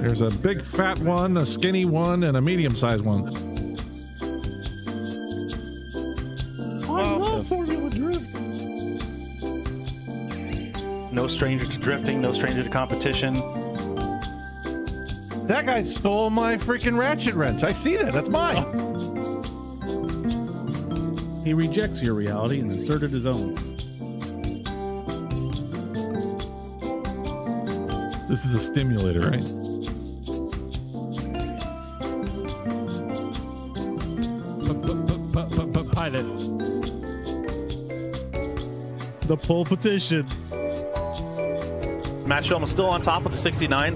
There's a big fat one, a skinny one, and a medium-sized one. I love Formula Drift. No stranger to drifting, no stranger to competition. That guy stole my freaking ratchet wrench. I see that. That's mine. He rejects your reality and inserted his own. This is a stimulator, right? Pilot. The pole petition. Matt Shulman still on top with the 69.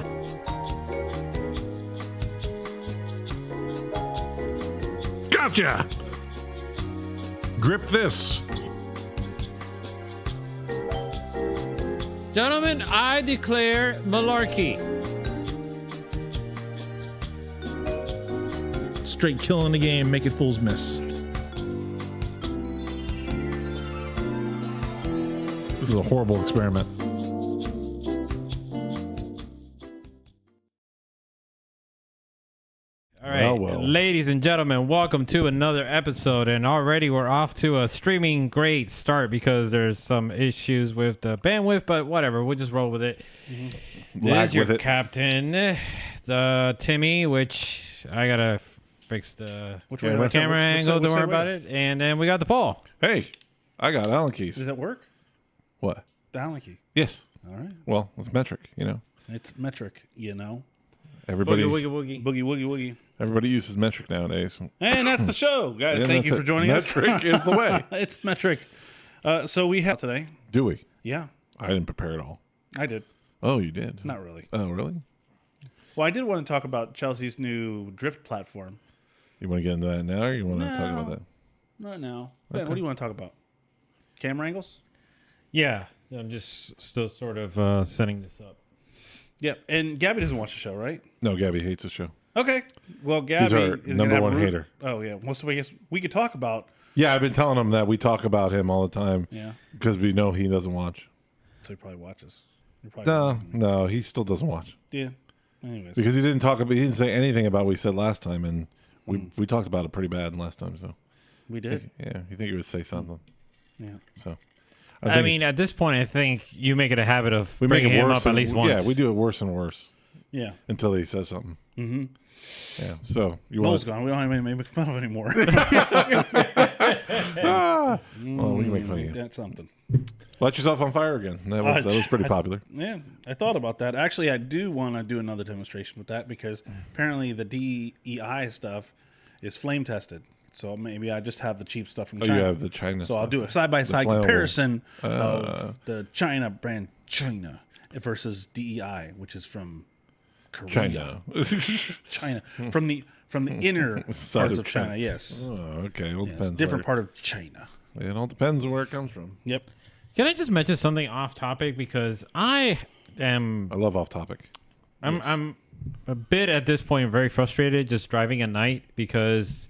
Gotcha! Grip this. Gentlemen, I declare malarkey. Straight killing the game, making fools miss. This is a horrible experiment. All right, Well. ladies and gentlemen, welcome to another episode. And already we're off to a streaming great start because there's some issues with the bandwidth, but whatever, we'll just roll with it. This Lag is your with it. captain, the Timmy, which I gotta fix the camera angle. Don't worry about it. And then we got the Paul. Hey, I got Allen keys. Does that work? What? The Allen key. Yes. All right. Well, it's metric, you know. It's metric, you know. Everybody Boogie. Boogie, woogie, woogie. everybody uses metric nowadays. And that's the show, guys. Yeah, Thank you that's for it. joining us. Metric is the way. It's metric. So we have today. Do we? Yeah, I didn't prepare at all. I did. Oh, you did? Not really. Oh, really? Well, I did want to talk about Chelsea's new drift platform. You want to get into that now, or you want to talk about that? Not now. Ben, Okay. what do you want to talk about? Camera angles? Yeah, I'm just still sort of setting this up. Yeah. And Gabby doesn't watch the show, right? No, Gabby hates the show. Okay. Well, Gabby He's our is number gonna have one root- hater. Oh yeah. Well, so I guess we could talk about. Yeah, I've been telling him that we talk about him all the time Yeah. because we know he doesn't watch. So he probably watches. He probably No, he still doesn't watch Yeah. Anyways. because he didn't talk about. He didn't say anything about what we said last time, and we talked about it pretty bad last time. So we did. yeah, you think he would say something? Yeah. So I think mean, at this point, I think you make it a habit of we make bringing it him worse up at and- least once. Yeah, we do it worse and worse Yeah. until he says something. Mm-hmm. Yeah. So you Noel's want? gone. We don't have anybody to make fun of anymore. Well, we can make fun of you. That's something. Light yourself on fire again. That was pretty popular. Yeah, I thought about that. Actually, I do want to do another demonstration with that because apparently the DEI stuff is flame tested. So maybe I just have the cheap stuff from Oh, China. you have the China. So I'll stuff. do a side by side flammable. comparison of the China brand China versus DEI, which is from Korea. China. China from the inner Side parts of of China. China. Yes, Oh, okay. Well, yes, depends. different where, part of China. It all depends on where it comes from. Yep. Can I just mention something off topic because I am I love off topic. I'm a bit at this point very frustrated just driving at night because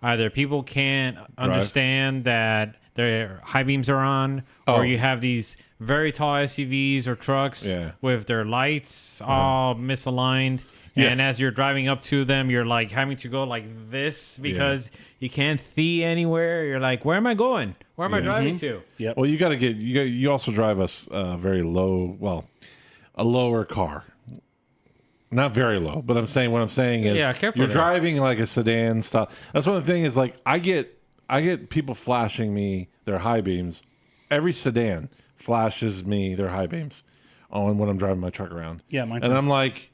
either people can't understand that their high beams are on, or you have these very tall SUVs or trucks with their lights all misaligned. Yeah. And as you're driving up to them, you're like having to go like this because you can't see anywhere. You're like, where am I going? Where am I driving to? Yep. Well, you also drive a very low, a lower car. Not very low, but what I'm saying is careful you're there. driving like a sedan style. That's one of the thing is like I get people flashing me their high beams. Every sedan flashes me their high beams on when I'm driving my truck around. Yeah, mine And too. I'm like,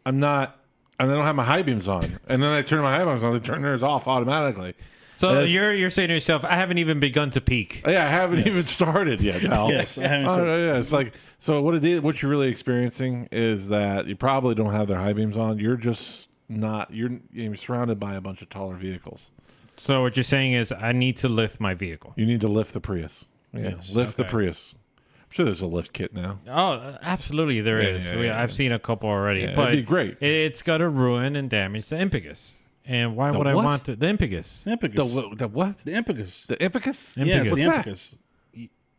I don't have my high beams on. And then I turn my high beams on, they turn theirs off automatically. So That's- you're saying to yourself, I haven't even begun to peak. Yeah, I haven't even started yet, pal. Yes, I haven't Oh, started. yeah, it's like what you're really experiencing is that you probably don't have their high beams on. You're just not. You're surrounded by a bunch of taller vehicles. So what you're saying is I need to lift my vehicle. You need to lift the Prius. Yeah, Yes, lift the okay. Prius. I'm sure there's a lift kit now. Oh, absolutely there is. I've seen a couple already, Yeah, but it'd be great. It's got to ruin and damage the Impetus. And why would I what? want the Impetus? The Impicus. The what? The Impicus. The Impicus? Yes, Impicus. the What's that? Impicus.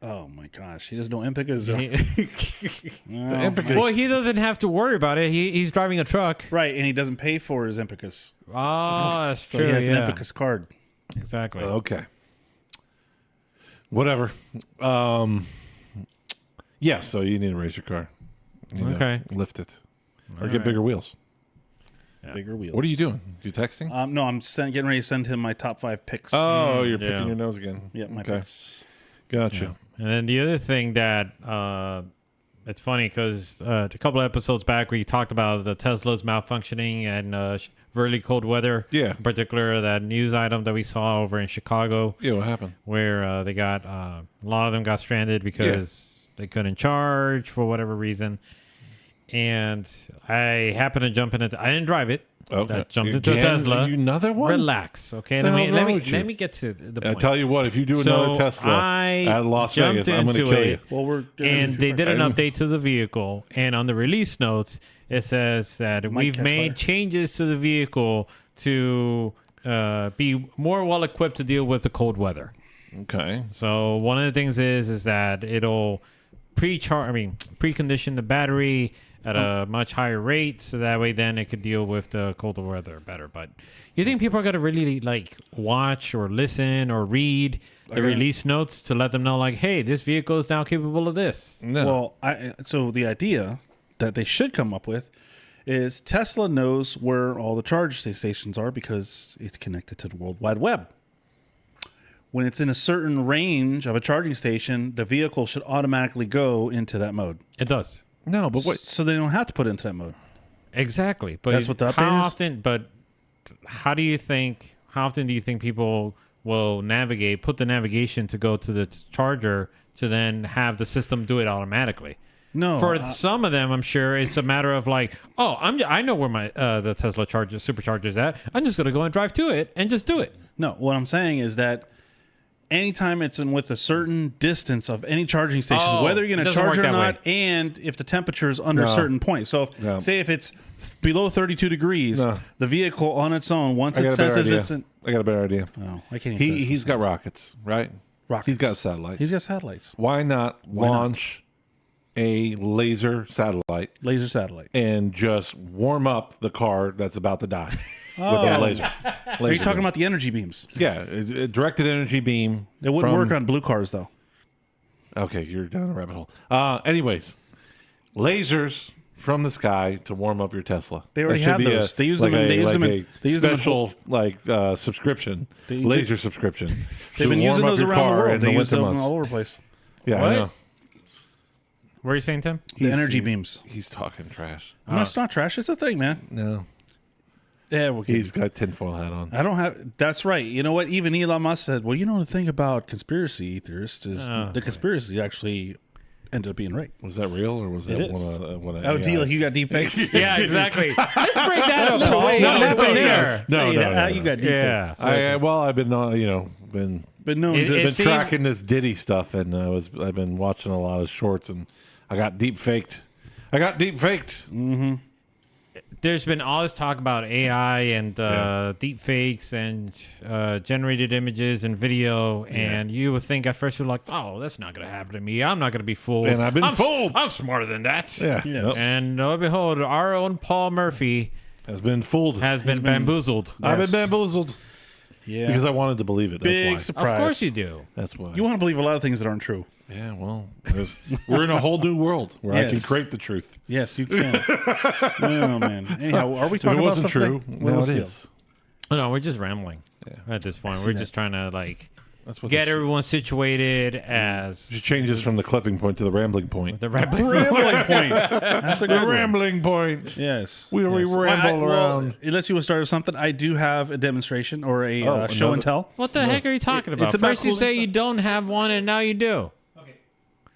Oh my gosh, he doesn't know Impica is Impicus. Well, he doesn't have to worry about it. He's driving a truck. right, and he doesn't pay for his Impicus, Oh, that's so true. he has yeah. an Impicus card. Exactly. Okay. Whatever. Yeah, so you need to raise your car. You know, Okay. lift it. Or All get right. bigger wheels. Bigger wheels. What are you doing? You texting? No, I'm getting ready to send him my top 5 picks. Oh, you're yeah. picking your nose again. yeah, my okay. picks. Gotcha. And then the other thing that it's funny because a couple of episodes back we talked about the Tesla's malfunctioning and really cold weather. Yeah. In particular, that news item that we saw over in Chicago Yeah, what happened? where they got a lot of them got stranded because they couldn't charge for whatever reason. And I happened to jump in it. I didn't drive it. Okay. I jumped into a Again, Tesla. Another one? Relax, okay? The hell's wrong with you? Let me get to the I point. tell you what, if you do So another Tesla I at Las jumped Vegas, I'm going to into kill it. you. Well, we're And they did an questions. update to the vehicle, and on the release notes, it says that we've catch made fire. changes to the vehicle to be more well equipped to deal with the cold weather. Okay. So one of the things is that it'll precondition the battery at a much higher rate, so that way then it could deal with the colder weather better. But you think people are gonna really like watch or listen or read the release notes to let them know, like, hey, this vehicle is now capable of this? No. Well, so the idea that they should come up with is Tesla knows where all the charge stations are because it's connected to the World Wide Web. When it's in a certain range of a charging station, the vehicle should automatically go into that mode. It does. no, but what? So they don't have to put it into that mode. Exactly. But That's what the how update is? often but how often do you think people will put the navigation to go to the charger to then have the system do it automatically? No. For some of them, I'm sure it's a matter of like, oh, I know where my the Tesla supercharger is at. I'm just gonna go and drive to it and just do it. No, what I'm saying is that anytime it's in with a certain distance of any charging station, Oh, whether you're it going to doesn't charge work it or that not, and if the temperature is under a No. certain point. So, if, No. say if it's below 32 degrees, No. the vehicle on its own, once I it got a better senses idea. it's in. I got a better idea. Oh, I can't even finish He's my got sentence. rockets, right? Rockets. He's got satellites. He's got satellites. Why not launch a laser satellite Laser satellite. and just warm up the car that's about to die with a laser? Are you talking about the energy beams? Yeah, a directed energy beam. It wouldn't from- work on blue cars, though. Okay, you're down a rabbit hole. Anyways, lasers from the sky to warm up your Tesla. They already That should have be those. They use them in- they use them in- they a use them in special subscription, They- laser subscription. They've to been warm using up those your around the car world. in They the use winter them months. all over the place. Yeah, What? I know. What are you saying, Tim? The energy beams. He's talking trash. No, it's not trash. It's a thing, man. No, Yeah, we'll he's got tinfoil hat on. I don't have. That's right. You know what? Even Elon Musk said, "Well, you know the thing about conspiracy theorists is the conspiracy actually ended up being right." Was that real or was that It is. one of Oh, AI? deal. You got deep fakes. Yeah, exactly. Let's break that up. Paul. wait, What no, happened wait, there? No, Hey, no, no, you no. got deep Yeah. I've been been But no, It- to- it been seemed- tracking this Diddy stuff, and I've been watching a lot of shorts, and I got deep faked. There's been all this talk about AI and deep fakes and generated images and video, and you would think at first you're like, oh, that's not going to happen to me. I'm not going to be fooled. And I've been fooled. I'm smarter than that. Yeah, Yes. And lo and behold, our own Paul Murphy has been fooled. has been bamboozled. I've Yes. been bamboozled yeah, because I wanted to believe it. That's big why. surprise. Of course you do. That's why. You want to believe a lot of things that aren't true. Yeah, well, we're in a whole new world where I can Yes. create the truth. Yes, you can. Oh man. Anyhow, are we If talking it about wasn't stuff true, today? now What's it the deal? is. No, we're just rambling at this point. We're just trying to like That's what get this- everyone situated as Just changes from the clipping point to the rambling point. the rambling. Rambling point. That's a good The one. rambling point. Yes. We yes. ramble around. Unless you want to start with something, I do have a demonstration or a show another- and tell. What the heck are you talking about? it's about First you cooling say you don't have one, and now you do.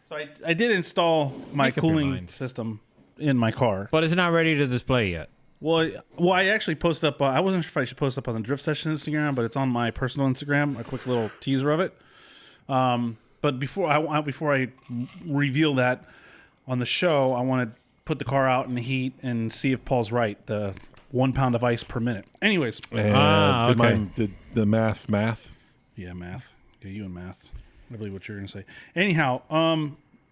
So I did install my Make up your cooling mind. system in my car. But it's not ready to display yet. Well, I actually posted up. I wasn't sure if I should post up on the Drift Session Instagram, but it's on my personal Instagram. A quick little teaser of it. But before I reveal that on the show, I want to put the car out in the heat and see if Paul's right. The 1 pound of ice per minute. Anyways, And Ah, did, okay. did the math? yeah, math. Yeah, you and math. I believe what you're going to say. Anyhow,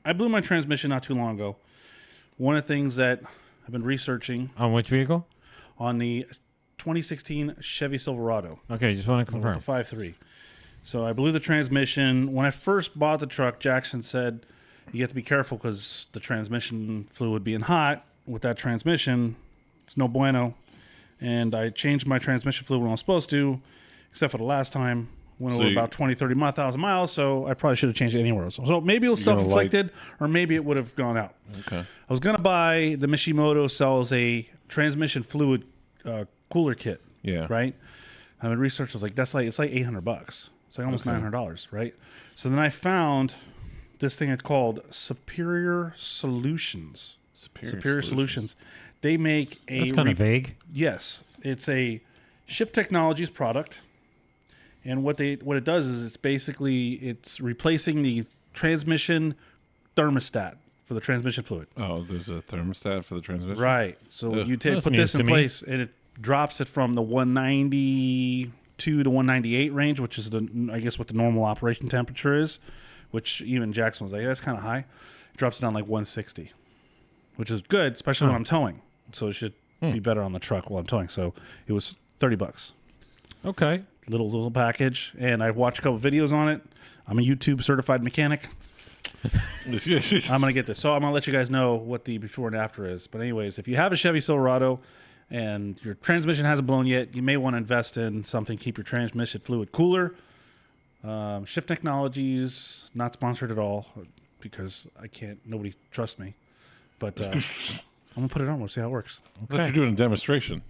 I blew my transmission not too long ago. One of the things that I've been researching On which vehicle? on the 2016 Chevy Silverado. Okay, just want to With confirm. the 5.3. So I blew the transmission. When I first bought the truck, Jackson said you have to be careful because the transmission fluid being hot with that transmission, it's no bueno. And I changed my transmission fluid when I was supposed to, except for the last time when it was about 20, 30,000 miles. So I probably should have changed it anywhere else. So maybe it was You're gonna self-inflicted or maybe it would have gone out. Okay. I was going to buy, the Mishimoto sells a transmission fluid cooler kit. Yeah. Right? I mean, research was like, it's like $800. It's like almost $900, right? So then I found this thing called Superior Solutions. Superior Solutions. They make a... That's kind of vague. Yes. It's a Shift Technologies product. And what it does is it's replacing the transmission thermostat for the transmission fluid. Oh, there's a thermostat for the transmission. Right. So Ugh. you That's put news this in to me. place, and it drops it from the 192 to 198 range, which is I guess what the normal operation temperature is. Which even Jackson was like, that's kind of high. It drops it down like 160, which is good, especially when I'm towing. So it should be better on the truck while I'm towing. So it was $30. Okay. Little package, and I watched a couple videos on it. I'm a YouTube certified mechanic. I'm gonna get this, so I'm gonna let you guys know what the before and after is. But anyways, if you have a Chevy Silverado and your transmission hasn't blown yet, you may want to invest in something. Keep your transmission fluid cooler. Shift Technologies, not sponsored at all because I can't. Nobody trusts me. But I'm gonna put it on. We'll see how it works. I thought you're doing a demonstration.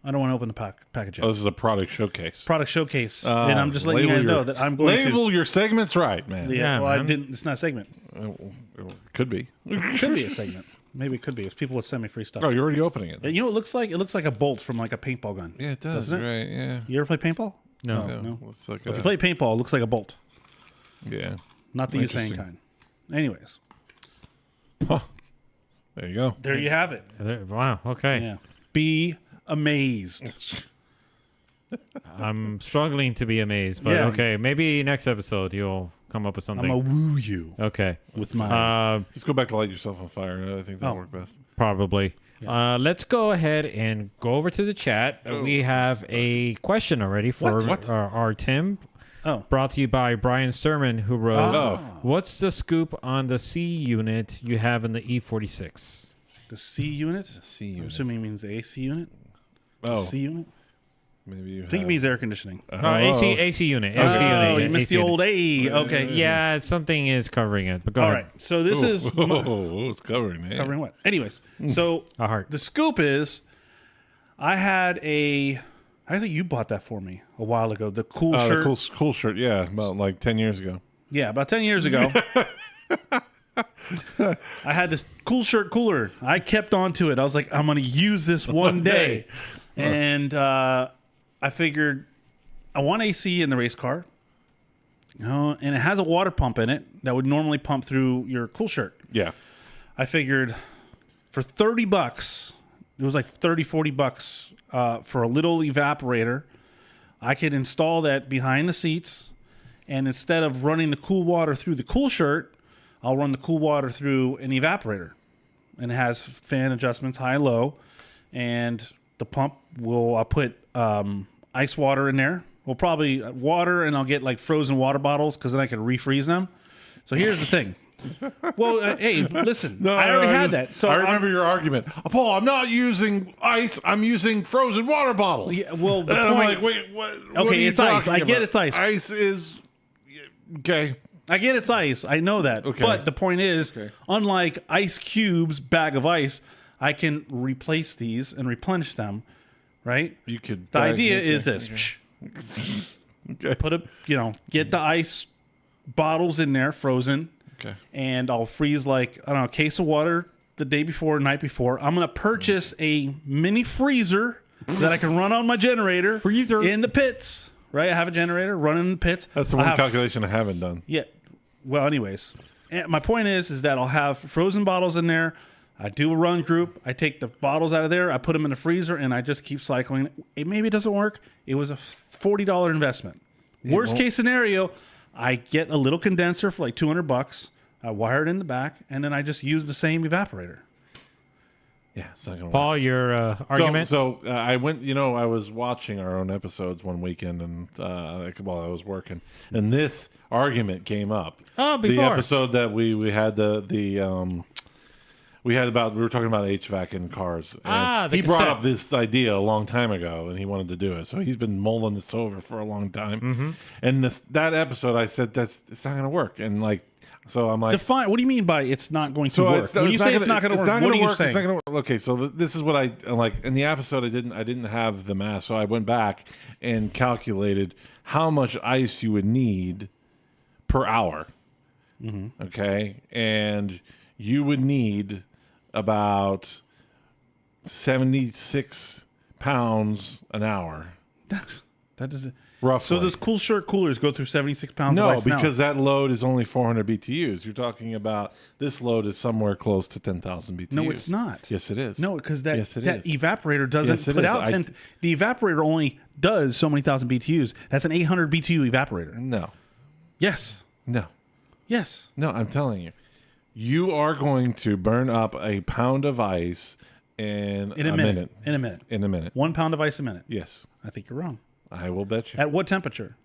I don't want to open the package yet. Oh, this is a product showcase. Product showcase, and I'm just letting you Label guys know that I'm going to. label your segments right, man. Yeah, Yeah, well, I man. didn't. It's not a segment. Could be. It could be a segment. Maybe it could be. If people would send me free stuff. Oh, you're already opening it. You know what it looks like? It looks like a bolt from like a paintball gun. Yeah, it does. Doesn't it? Right? Yeah. You ever play paintball? No. Oh, Yeah. no. It's like If you play paintball, it looks like a bolt, yeah. not the Usain Interesting. kind. Anyways, Huh. There you go. there you have it. Wow. Okay. Yeah. Be amazed. I'm struggling to be amazed, but Yeah. okay. Maybe next episode you'll come up with I'm something. gonna woo you Okay. with my. Just go back to light yourself on fire. I think that'll Oh. work best. Probably. Let's go ahead and go over to the chat. We have a question already for What? our Tim. Oh. Brought to you by Brian Sermon, who wrote, Oh. "What's the scoop on the C unit you have in the E46?" The C unit. C I'm unit. assuming it means the AC unit. Oh, C unit. maybe you I think it have- means air conditioning. AC unit. AC Oh, unit. you missed AC the unit. old A. Okay. Yeah, something is covering it. But go All ahead. right. So this is Oh, it's covering it. covering what? Anyways, so A heart. the scoop is, I think you bought that for me a while ago. The cool shirt. The cool shirt. Yeah, about like 10 years ago. Yeah, about 10 years ago. I had this cool shirt cooler. I kept on to it. I was like, I'm going to use this one day. And I figured I want AC in the race car. And it has a water pump in it that would normally pump through your cool shirt. Yeah. I figured for $30, it was like $40 for a little evaporator. I could install that behind the seats, and instead of running the cool water through the cool shirt, I'll run the cool water through an evaporator. And it has fan adjustments, high, low, and the pump I'll put ice water in there. Well, probably water, and I'll get like frozen water bottles because then I can refreeze them. So here's the thing. Well, hey, listen, I already had that. So I remember your argument. Paul, I'm not using ice. I'm using frozen water bottles. Yeah, well, the And I'm point. like, wait, what? Okay, it's ice. I get it's ice. Ice is okay. I get it's ice. I know that. Okay. But the point is, unlike Ice Cube's bag of ice, I can replace these and replenish them. Right. You could. The idea is this: Okay. get the ice bottles in there, frozen. Okay. And I'll freeze like, I don't know, a case of water the day before, night before. I'm going to purchase a mini freezer that I can run on my generator Freezer. in the pits. Right? I have a generator running in the pits. That's the I one have- calculation I haven't done. Yeah. Well, anyways, my point is that I'll have frozen bottles in there. I do a run group. I take the bottles out of there. I put them in the freezer, and I just keep cycling. Maybe it doesn't work. It was a $40 investment. Worst case scenario, I get a little condenser for like $200. I wire it in the back, and then I just use the same evaporator. Yeah, it's not gonna work. Paul, your argument. So I went. I was watching our own episodes one weekend, and while I was working, and this argument came up. Oh, the before. episode that we had we were talking about HVAC in cars. And the he brought cassette. up this idea a long time ago, and he wanted to do it. So he's been mulling this over for a long time. Mm-hmm. And that episode, I said it's not going to work. And so I'm like, Define. What do you mean by it's not going to so work? When you say it's not going to work, what are you saying? It's not gonna work. Okay, so this is what I'm like. In the episode, I didn't have the math, so I went back and calculated how much ice you would need per hour. Mm-hmm. Okay, and you would need about 76 pounds an hour, That doesn't. roughly. So those cool shirt coolers go through 76 pounds of No, ice an hour. because that load is only 400 BTUs. You're talking about this load is somewhere close to 10,000 BTUs. No, it's not. Yes, it is. No, because that Yes, it that is. evaporator doesn't Yes, it put is. out 10. The evaporator only does so many thousand BTUs. That's an 800 BTU evaporator. No, Yes. no, Yes. no. I'm telling you, you are going to burn up a pound of ice in In a minute. In a minute. In a minute. 1 pound of ice a minute. Yes, I think you're wrong. I will bet you. At what temperature?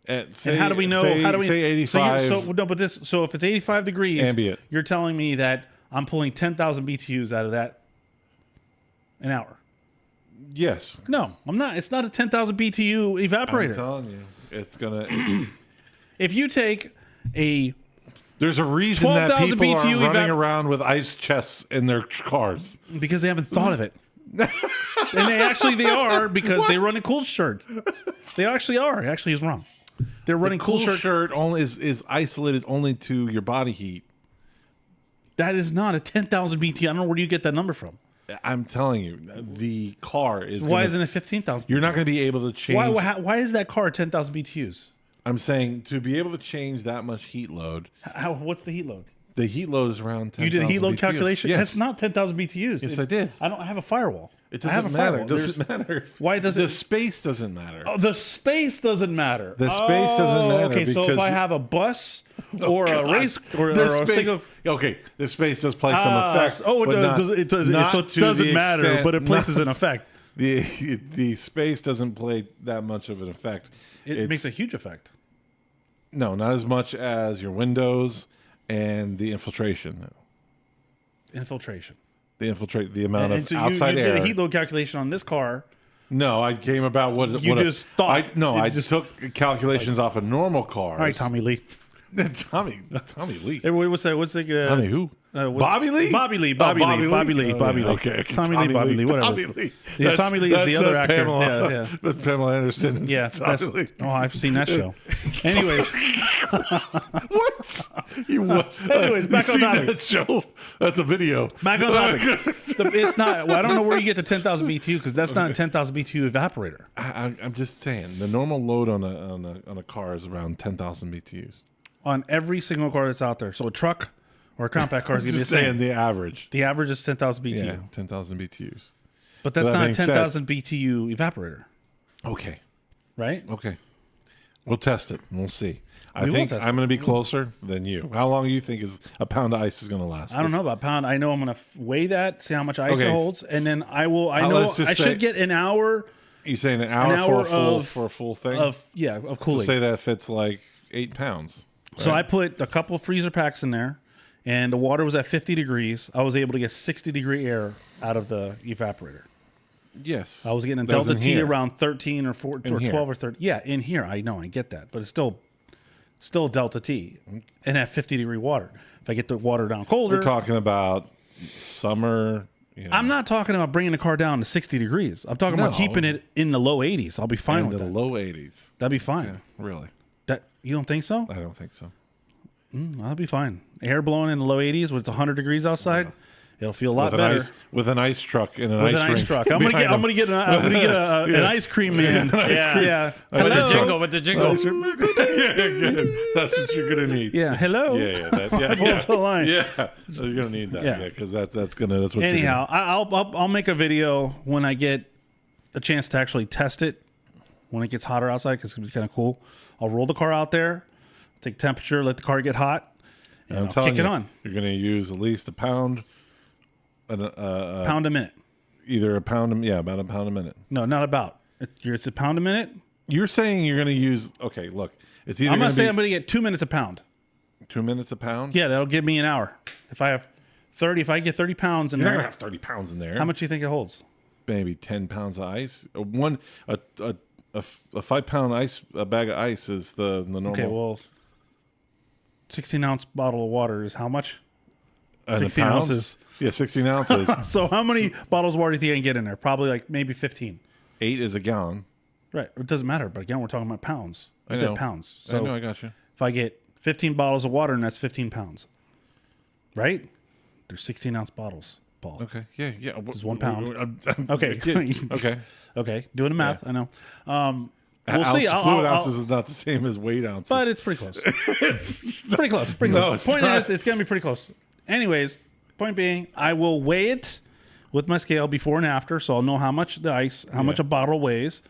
Say, And how do we know? Say, how do we say 85? So if it's 85 degrees Ambient. you're telling me that I'm pulling 10,000 BTUs out of that an hour. Yes. No, I'm not. It's not a 10,000 BTU I'm evaporator. telling you, it's gonna. If you take a There's a reason that 12,000 people are BTU running around with ice chests in their cars. because they haven't thought of it. And they are because they run in cool shirts. They actually are. Actually, he's wrong. They're running cool Cool shirt. shirt only is isolated only to your body heat. That is not a 10,000 BTU. I don't know where you get that number from. I'm telling you, the car is. Why isn't it 15,000? You're not going to be able to change. Why is that car 10,000 BTUs? I'm saying to be able to change that much heat load. What's the heat load? The heat load is around 10,000. You did a heat load BTUs. calculation? Yes. That's not 10,000 BTUs. Yes, I did. I have a firewall. It I have doesn't a matter. firewall. It doesn't matter. Why does the it? space doesn't matter? Oh, the space doesn't matter. The space doesn't matter Okay, so if because- I have a bus or a God. race or The a space, single. okay, the space does play some effect. Oh, but it does. not So it to doesn't the matter, extent- but it places an not- effect. The space doesn't play that much of an effect. It makes a huge effect. No, not as much as your windows and the infiltration. Infiltration. The amount And of so outside you air. did a heat load calculation on this car. No, I came about what You what just thought. I It just took calculations off of normal cars. All right, Tommy Lee. Tommy Lee. Hey, what's that? What's the Tommy who? Bobby Lee? Bobby Lee. Bobby Oh, Lee. Bobby Lee. Oh, Bobby yeah. Lee. Okay. Tommy Lee. Bobby Lee. Whatever. Tommy Lee. Yeah, Tommy Lee is the other actor. Pamela, Yeah, yeah. That's Pamela Anderson. and Yeah. Tommy That's, Lee. oh, I've seen that show. Anyways, What? You what? Anyways, back You on seen topic. that show? That's a video. back on topic. It's not. Well, I don't know where you get the 10,000 BTU because that's not a 10,000 BTU evaporator. I'm just saying the normal load on a car is around 10,000 BTUs. On every single car that's out there. So a truck or a compact car is going to be the Just saying same. the average. The average is 10,000 BTU. Yeah, 10,000 BTUs. But that's That not a being said- 10,000 BTU evaporator, Okay. right? Okay. We'll test it. We'll see. I We will think test I'm going to be closer than you. How long do you think is a pound of ice is going to last? I don't know about pound. I know I'm going to weigh that, see how much ice Okay. it holds, and then I will. I know let's just I say- should get an hour You saying an hour, for a full thing? of so cooling. say that fits like 8 pounds. So I put a couple of freezer packs in there, and the water was at 50 degrees. I was able to get 60-degree air out of the evaporator. Yes. I was getting a That was delta in T here. around 13 or 4 or here. 12 or 13. Yeah, in here. I know, I get that, but it's still delta T, and at 50-degree water. If I get the water down colder, We're talking about summer. I'm not talking about bringing the car down to 60 degrees. I'm talking about No. keeping it in the low 80s. I'll be fine in with the that. low 80s. That'd be fine. Really? That you don't think so? I don't think so. That'll be fine. Air blowing in the low 80s when it's 100 degrees outside, it'll feel a lot better. With an ice truck and an With ice an ice rink truck. I'm gonna get an ice cream man. Yeah. With the Hello. jingle, with the jingle. yeah, good. That's what you're gonna need. Yeah. Hello. Yeah, yeah, Pull up the line. yeah. So you're gonna need that. Yeah. Yeah, because that's what. Anyhow, I'll make a video when I get a chance to actually test it when it gets hotter outside because it's gonna be kind of cool. I'll roll the car out there. take temperature, let the car get hot, and I'm I'll telling kick you, it on. You're going to use at least a pound, Pound a minute. either a pound, about a pound a minute. No, not about. It's a pound a minute. You're saying you're going to use, okay, look, it's either I'm going not to saying be I'm going to get 2 minutes a pound. 2 minutes a pound. Yeah, that'll give me an hour. If I have 30, if I get 30 pounds in You're not there, going to have 30 pounds in there. how much do you think it holds? Maybe 10 pounds of ice. A 5 pound ice, a bag of ice is the normal. Okay, well, 16-ounce bottle of water is how much? And 16 the pounds? ounces. Yeah, 16 ounces. So how many bottles of water do you think I can get in there? Probably like maybe 15. 8 is a gallon. Right. It doesn't matter. But again, we're talking about pounds. I know. said pounds. So I know, I got you. if I get 15 bottles of water, and that's 15 pounds. Right? They're 16-ounce bottles, Paul. Okay, yeah. Just 1 pound. Okay. Okay. Okay. Okay. Doing the math. I know. We'll Ounce, see. Fluid ounces is not the same as weight ounces. But it's pretty close. it's Pretty close. Pretty No, close. it's Point not. is, it's going to be pretty close. Anyways, point being, I will weigh it with my scale before and after, so I'll know how much the ice, how much a bottle weighs,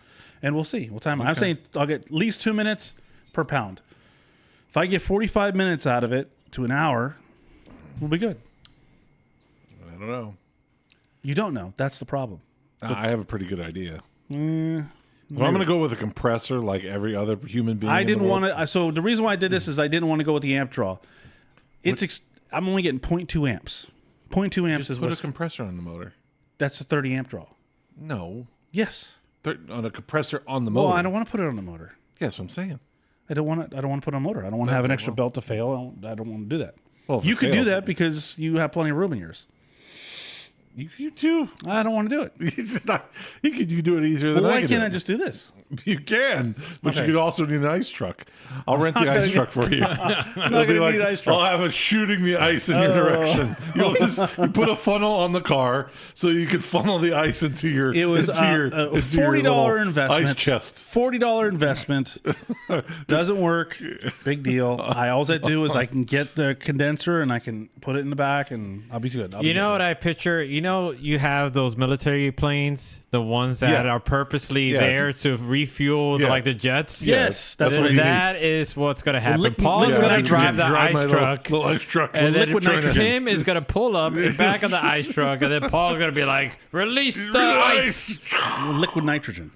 and we'll see. We'll time. I'm saying I'll get at least 2 minutes per pound. If I get 45 minutes out of it to an hour, we'll be good. I don't know. You don't know. That's the problem. I have a pretty good idea. Well, I'm going to go with a compressor like every other human being. I in the didn't world. want to. So the reason why I did this is I didn't want to go with the amp draw. I'm only getting 0.2 amps. 0.2 amps is Put a what's compressor on the motor. that's a 30 amp draw. No. Yes. On a compressor on the motor. Well, I don't want to put it on the motor. Yeah, that's what I'm saying. I don't want to put it on a motor. I don't want to have an extra belt to fail. I don't want to do that. Well, if You it could do fails- that because you have plenty of room in yours. You too. I don't want to do it. You do it easier than Well, I why can. can't do I it. just do this? You can, but Okay. you could also need an ice truck. I'll rent the ice truck for you. I'm It'll not be going to like, need an ice truck. I'll have it shooting the ice in your direction. You put a funnel on the car so you can funnel the ice into your. It was into your, a into your $40 little investment. Ice chest. $40 investment. Doesn't work. Big deal. All I do is I can get the condenser and I can put it in the back and I'll be good. You know what I picture? You know, you have those military planes, the ones that Yeah. are purposely Yeah. there to refuel, Yeah. like the jets. Yes, that's what what you That is what's going to happen. liquid- Paul's liquid going to drive nitrogen. the my ice little- truck. little ice truck. And then liquid nitrogen. Tim is going to pull up in back of the ice truck, and then Paul's going to be like, "Release the ice." liquid nitrogen.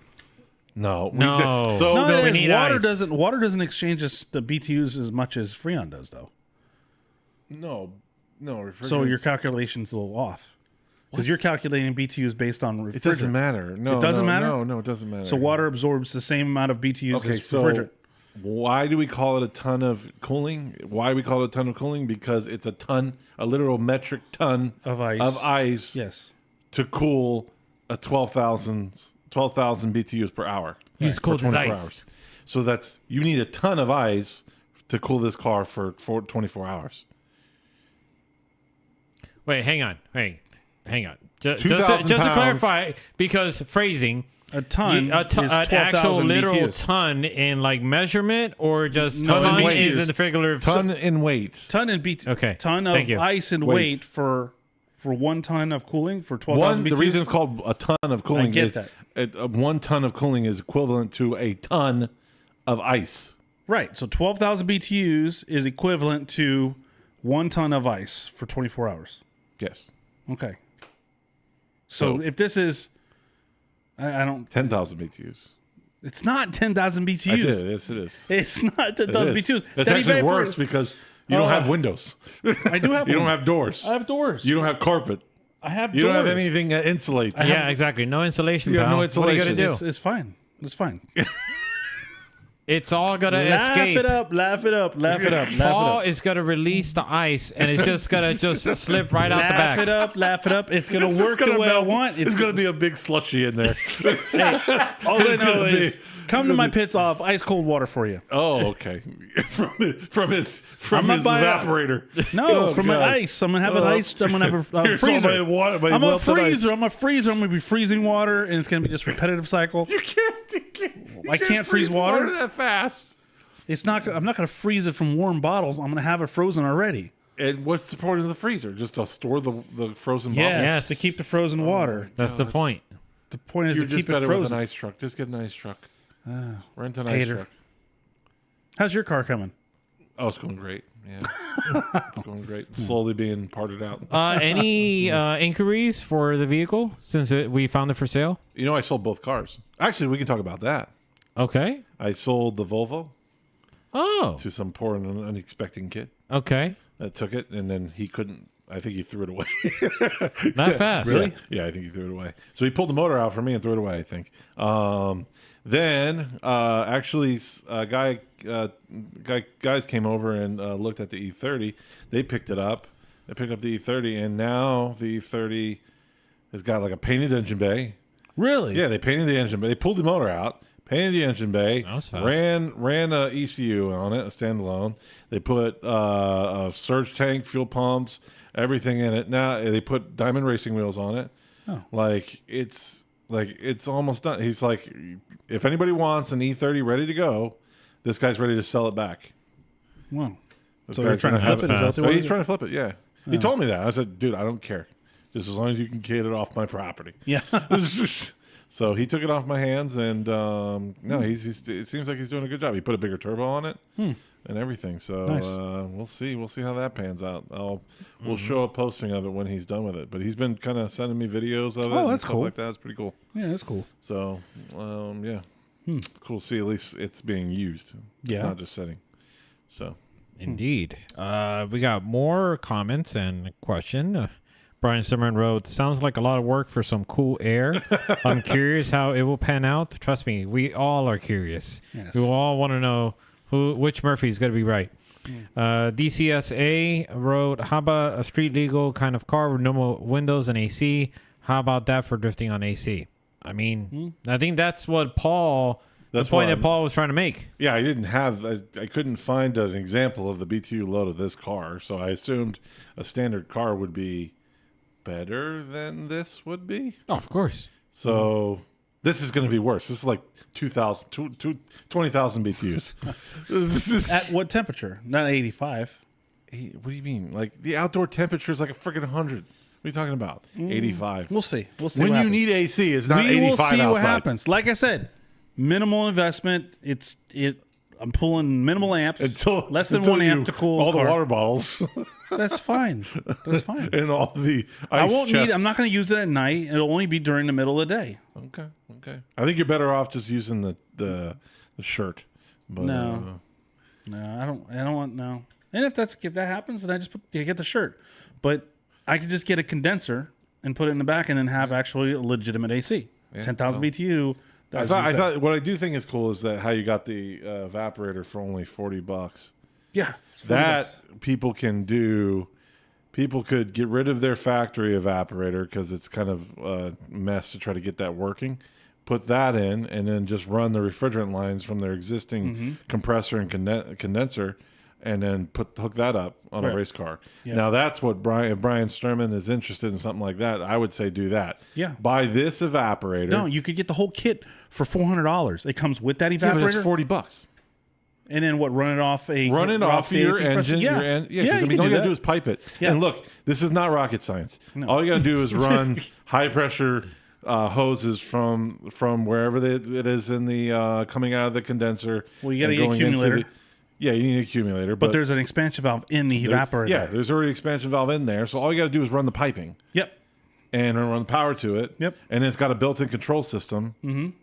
No, No. So No, no, it we is. need water ice. doesn't exchange the BTUs as much as Freon does, though. no. So your refrigerants- calculation's a little off because you're calculating BTUs based on refrigerant. It doesn't matter. No, It doesn't matter? No, it doesn't matter. So water absorbs the same amount of BTUs Okay, as so refrigerant. why do we call it a ton of cooling? Why do we call it a ton of cooling? Because it's a literal metric ton Of ice. Yes. to cool a 12,000 BTUs per hour. He's for cold as 24 ice. hours. So you need a ton of ice to cool this car for 24 hours. Wait, hang on. Hang on. Just 2,000 to pounds. clarify, because phrasing, A ton an is actual 12,000 literal BTUs. ton in like measurement, or just No, ton in is BTUs. in the figure of Ton in weight. Ton and BTUs. Okay, Ton of thank you. ice and Weight. weight for 1 ton of cooling for 12,000 BTUs. The reason it's called a ton of cooling get is that. 1 ton of cooling is equivalent to a ton of ice. Right. So 12,000 BTUs is equivalent to 1 ton of ice for 24 hours. Yes. Okay. So So- if this is, I don't, 10,000 BTUs. it's not 10,000 BTUs. I did. Yes, it is. It's not 10,000 It is. BTUs. It's That actually evaporates- worse because you don't have windows. I do have You don't one. have doors. I have doors. You don't have carpet. I have You doors. don't have anything that insulates. Yeah, exactly. No insulation. You have pal. no What are you insulation. gonna do? It's fine. It's fine. It's all gonna Laugh escape. it up. Laugh it up. Laugh it up. Laugh it Paul up. is gonna release the ice, and it's just gonna just slip right out the Laugh back. it up. Laugh it up. It's gonna It's just work the gonna way I melt. want. It's going to be a big slushy in there. All I know gonna be- is come to my pits off ice cold water for you. Oh, okay. from his I'm not buying- evaporator. No, Oh, from my God. ice. I'm gonna have an ice. I'm gonna have a Here's all freezer. my water, my I'm a melted ice. freezer. I'm a freezer. I'm gonna be freezing water, and it's gonna be just repetitive cycle. You can't freeze water? that fast. It's not. I'm not gonna freeze it from warm bottles. I'm gonna have it frozen already. And what's the point of the freezer? Just to store the frozen Yes, bottles? Yes. to keep the frozen water. That's the point. The point is You're to just keep it better with frozen. an ice truck. Just get an ice truck. Rent an ice hater. truck. How's your car coming? Oh, it's going great. Yeah, it's going great. Slowly being parted out. Any inquiries for the vehicle since we found it for sale? You know, I sold both cars. Actually, we can talk about that. Okay. I sold the Volvo Oh. to some poor and unexpected kid Okay. that took it, and then he couldn't. I think he threw it away. That fast. Really? Yeah, I think he threw it away. So he pulled the motor out for me and threw it away, I think. Then actually, guys came over and looked at the E30. They picked it up. They picked up the E30, and now the E30 has got like a painted engine bay. Really? Yeah, they painted the engine bay. They pulled the motor out, painted the engine bay, That was fast. ran a ECU on it, a standalone. They put a surge tank, fuel pumps, everything in it. Now they put Diamond racing wheels on it. Oh. Like it's almost done. He's like, if anybody wants an E30 ready to go, this guy's ready to sell it back. Wow. This So they're guy's trying to gonna flip have it? Is that what So they he's want? trying to flip it. Yeah. He told me that. I said, dude, I don't care, just as long as you can get it off my property. Yeah. So he took it off my hands, and no, it seems like he's doing a good job. He put a bigger turbo on it and everything. So Nice. we'll see how that pans out. We'll show a posting of it when he's done with it. But he's been kind of sending me videos of it. Oh, and that's stuff cool. like that. It's pretty cool. Yeah, that's cool. So yeah, it's cool to see at least it's being used. It's Yeah. not just sitting. So Indeed. We got more comments and a question. Brian Simmerman wrote, sounds like a lot of work for some cool air. I'm curious how it will pan out. Trust me, we all are curious. Yes. We all want to know which Murphy's going to be right. DCSA wrote, how about a street legal kind of car with normal windows and AC? How about that for drifting on AC? I mean, I think that's what Paul... That's the point what that Paul was trying to make. yeah, I couldn't find an example of the BTU load of this car, so I assumed a standard car would be better than this would be. Oh, of course. So this is going to be worse. This is like 20,000 BTUs. This is At what temperature? Not 85. what do you mean? Like the outdoor temperature is like a freaking 100. What are you talking about? 85. We'll see. We'll see. When what you happens. need AC, it's not we 85 will see outside. what happens. Like I said, minimal investment. I'm pulling minimal amps. Until less than until 1 amp you- to cool all a car. the water bottles That's fine. That's fine. and all the I ice won't chests. need. I'm not going to use it at night. It'll only be during the middle of the day. Okay. I think you're better off just using the shirt. But, No. No, I don't want no. And if that happens, then I just get the shirt. But I could just get a condenser and put it in the back, and then have actually a legitimate AC. 10,000 BTU. I thought what I do think is cool is that how you got the evaporator for only $40. Yeah, it's $40. That people can do. People could get rid of their factory evaporator because it's kind of a mess to try to get that working. Put that in, and then just run the refrigerant lines from their existing compressor and condenser, and then hook that up on a Right. race car. Yeah. Now that's what if Brian Sturman is interested in something like that, I would say do that. Yeah. Buy this evaporator. No, you could get the whole kit for $400. It comes with that yeah, but evaporator, it's $40. and then what? Run it off Run it run off the your AC compressor? engine. Yeah, Yeah, because you I mean, can all you do gotta do that. is pipe it. Yeah. And look, this is not rocket science. No. All you gotta do is run high pressure hoses from wherever it is in the coming out of the condenser. Well, you gotta and get going into accumulator. Yeah, you need an accumulator, But there's an expansion valve in the evaporator. Yeah, there's already an expansion valve in there. So all you got to do is run the piping Yep. and run power to it. Yep. And it's got a built-in control system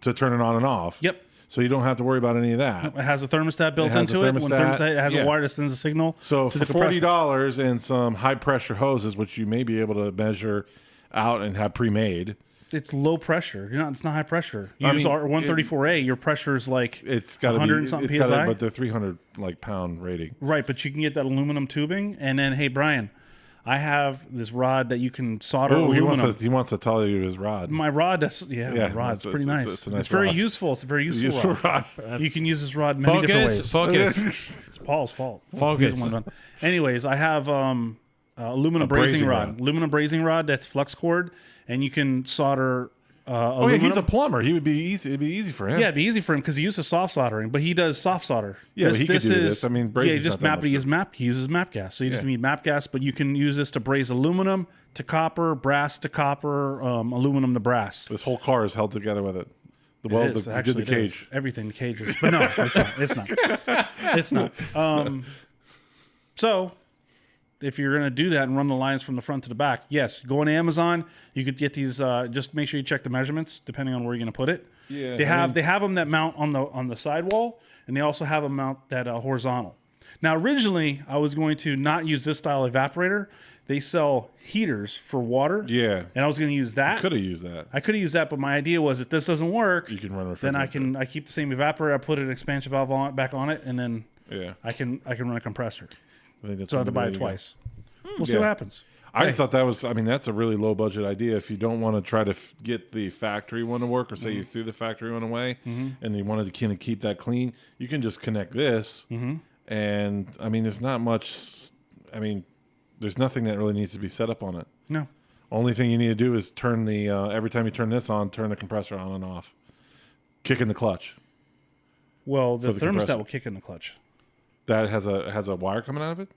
to turn it on and off. Yep. So you don't have to worry about any of that. It has a thermostat built has into a it. When thermostat, it has yeah. a wire that sends a signal So to for the compressor. $40 and some high pressure hoses, which you may be able to measure out and have pre-made, It's low pressure. It's not high pressure. I Use mean, our 134A. Your pressure is like it's got 100 and something it's PSI. but they're 300 pound rating. Right, but you can get that aluminum tubing, and then hey Brian, I have this rod that you can solder Oh, aluminum. he wants to tell you his rod. My rod, my rod. It's pretty nice. it's a nice It's very rod. useful. It's a very useful Useful rod. rod. You can use this rod many different ways. Focus. It's Paul's fault. Focus. He's the one done. Anyways, I have aluminum brazing brazing rod. rod. Aluminum brazing rod that's flux cord, and you can solder Oh yeah, aluminum. he's a plumber. He would be easy. It'd be easy for him. Yeah, it'd be easy for him because he uses soft soldering, but he does soft solder. Yeah, but he could do this. I mean, yeah, brazing's just not that map. much He uses map gas, so you just Yeah. need map gas. But you can use this to braze aluminum to copper, brass to copper, aluminum to brass. This whole car is held together with it. The It is, he actually, did the it is. cage. Everything, the cages. But no, it's not. It's not. It's not. So if you're going to do that and run the lines from the front to the back, yes, go on Amazon. You could get these. Just make sure you check the measurements depending on where you're going to put it. Yeah, they have them that mount on the sidewall, and they also have them mount that horizontal. Now, originally, I was going to not use this style evaporator. They sell heaters for water. Yeah. And I was going to use that. Could have used that. I could have used that, but my idea was if this doesn't work, You can run then I keep the same evaporator. I put an expansion valve back on it, and then Yeah. I can run a compressor. I think that's So I have to buy it something there you go. twice. We'll see Yeah. what happens. I just thought that was, I mean, that's a really low budget idea. If you don't want to try to get the factory one to work, or say you threw the factory one away and you wanted to kind of keep that clean, you can just connect this. And I mean, there's not much, I mean, there's nothing that really needs to be set up on it. No. Only thing you need to do is turn the, every time you turn this on, turn the compressor on and off. Kick in the clutch. Well, the the thermostat compressor. will kick in the clutch. That has a wire coming out of it?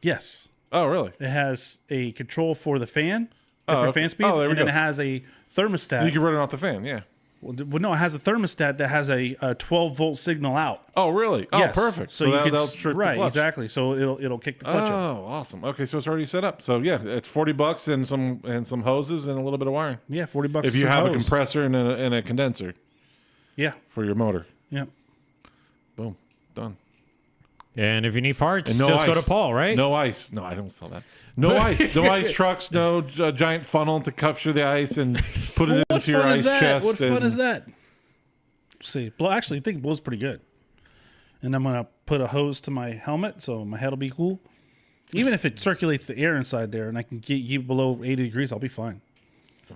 Yes. Oh, really? It has a control for the fan, Oh, different okay. fan speeds, Oh, there we and then go. it has a thermostat. You can run it off the fan, yeah. Well, no, it has a thermostat that has a 12-volt signal out. Oh, really? Oh, Yes. perfect. So, you that'll could strip the right, clutch. exactly. So it'll kick the clutch up. Oh, awesome. Okay, so it's already set up. So yeah, it's $40 and some hoses and a little bit of wiring. Yeah, $40 If you some have a hose. compressor and a condenser Yeah, for your motor, yeah. boom, done. And if you need parts, And no just go ice. to Paul, right? No ice. No, I don't sell that. No ice. No ice trucks. No giant funnel to capture the ice and put it What into your fun ice is that? chest. What fun and- is that? See, actually, I think it blows pretty good. And I'm gonna put a hose to my helmet, so my head will be cool. Even if it circulates the air inside there, and I can get you below 80 degrees, I'll be fine.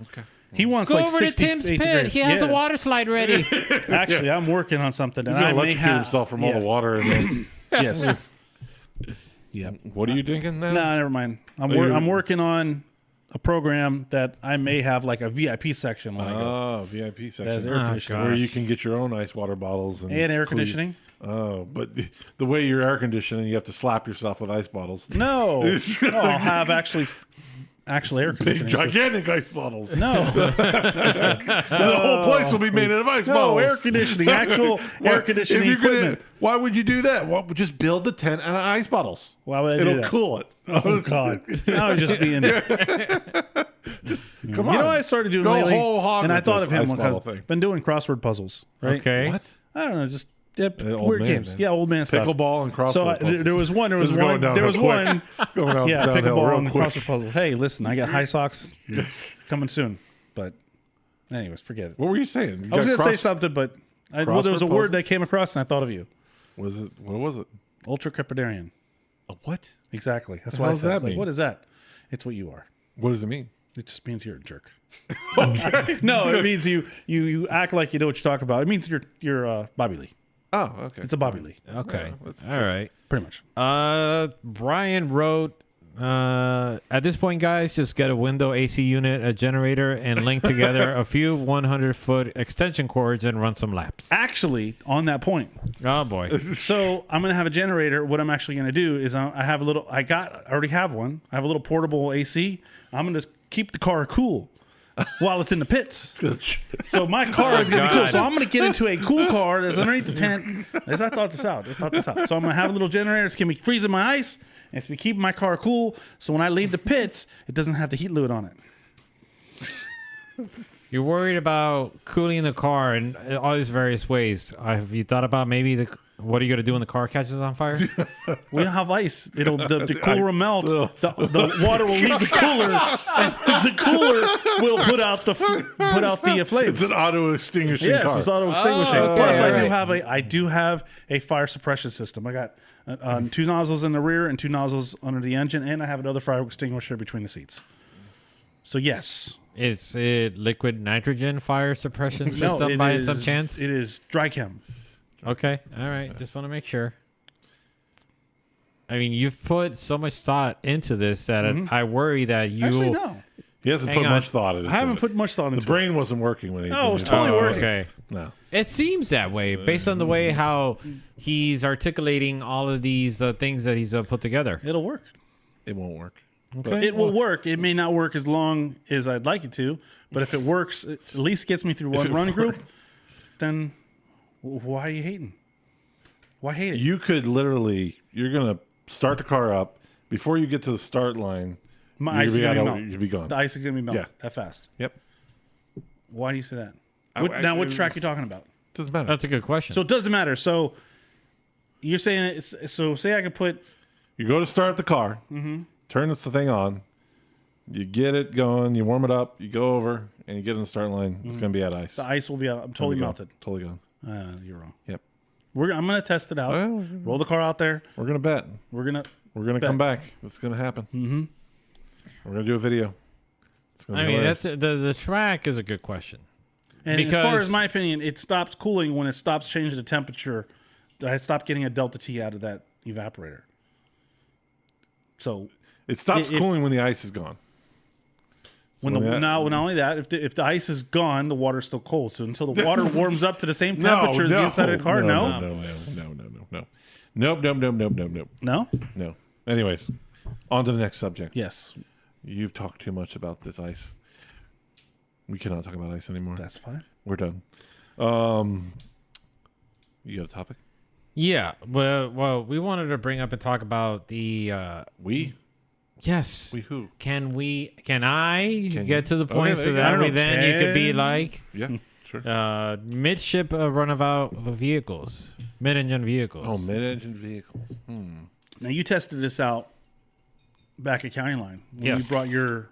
Okay. He wants Go like over to 60 Tim's 80 pit. degrees. He has a Yeah. water slide ready. Actually, I'm working on something. He's and gonna I may electrocute have himself from all the water. And then, Yes. Yeah. what are you thinking now? No, never mind. you- I'm working on a program that I may have like a VIP section when I go. Oh, VIP That has section. air Oh, conditioning. Where gosh. you can get your own ice water bottles and And air cool- conditioning. Oh, but the way you're air conditioning, you have to slap yourself with ice bottles. No. No, I'll have actual air Big, conditioning. system. gigantic ice bottles. No. The whole place will be made out of ice No, bottles. air conditioning. Actual air conditioning If you're equipment. why would you do that? Well, just build the tent out of ice bottles. Why would I do It'll that? cool it. Oh, God. Now I'm just being... Come on. You know what I started doing Go lately? whole hog And I with thought this of him ice because bottle thing. I've been doing crossword puzzles, right? Okay. What? I don't know, just old weird man, games. man. Yeah, old man stuff. Pickleball and crossword So puzzles. there was one. There This was is going one. downhill There was quick. one. Going out Yeah, downhill pickleball real and quick. crossword puzzle. Hey, listen, I got high socks coming soon. But anyways, forget it. What were you saying? You I was got going to say something, but there was a crossword word that puzzles? came across, and I thought of you. Was it? What was it? Ultra-crepidarian. A what? Exactly. That's The what I hell does said. I that was like, mean? what is that? It's what you are. What does it mean? It just means you're a jerk. No, it means you act like you know what you're talking about. It means you're Bobby Lee. Oh, okay. It's a Bobby Lee, Okay. that's All right. pretty much. Brian wrote, at this point, guys, just get a window AC unit, a generator, and link together a few 100-foot extension cords and run some laps. Actually, on that point, Oh, boy. so I'm gonna have a generator. What I'm actually gonna do is I have a little. I already have one. I have a little portable AC. I'm gonna just keep the car cool while it's in the pits. So my car is gonna be cool. God. So I'm gonna get into a cool car that's underneath the tent. As I thought this out. So I'm gonna have a little generator. It's gonna be freezing my ice. And it's gonna be keeping my car cool. So when I leave the pits, it doesn't have the heat fluid on it. You're worried about cooling the car in all these various ways. Have you thought about maybe what are you going to do when the car catches on fire? We don't have ice. The cooler will melt. The water will leave the cooler, and the cooler will put out the flames. It's an auto extinguishing Yes, car. it's auto extinguishing. Oh, okay, Plus, right. I do have a fire suppression system. I got 2 nozzles in the rear and 2 nozzles under the engine, and I have another fire extinguisher between the seats. So yes, Is it liquid nitrogen fire suppression system it by is- some chance? It is dry chem. Okay. All right. Just want to make sure. I mean, you've put so much thought into this that I worry that you. Actually, no, He hasn't Hang put on. much thought into it. I haven't put much thought into The brain wasn't working when he No, it was did totally Oh, working. okay. No. It seems that way based on the way how he's articulating all of these things that he's put together. It'll work. It won't work. Okay. It will work. It may not work as long as I'd like it to, but if it works, it at least gets me through one it run group. works. Then why are you hating? Why hate it? You could literally, you're going to start the car up. Before you get to the start line, My ice is going to melt. you'll be gone. The ice is going to be melted Yeah. that fast. Yep. Why do you say that? I- What track are you talking about? Doesn't matter. That's a good question. So it doesn't matter. So you're saying it's so say I could put You go to start the car, turn this thing on, you get it going, you warm it up, you go over, and you get in the start line. It's going to be at ice. the ice will be totally melted. Totally gone. You're wrong. Yep. I'm going to test it out. Well, Roll the car out there. we're going to bet. We're going to. We're going to come back. It's going to happen. Mm-hmm. We're going to do a video. It's gonna I be mean, hilarious. that's the track is a good question. And as far Because- as my opinion, it stops cooling when it stops changing the temperature. I stopped getting a delta T out of that evaporator. So It stops if- cooling when the ice is gone. when when that- not only that, if the ice is gone, the water's still cold. So until the water warms up to the same temperature as the inside of the car, no. No. Nope. No. Anyways, on to the next subject. Yes, You've talked too much about this ice. We cannot talk about ice anymore. that's fine. We're done. You got a topic? Yeah. Well, we wanted to bring up and talk about the. We Yes. who? Can I Can get you? to the Okay, point there so you go. I that don't way know, then you could be can- like Yeah, sure. midship runabout vehicles, mid-engine vehicles. Oh, mid-engine vehicles. Now you tested this out back at County Line when Yes. you brought your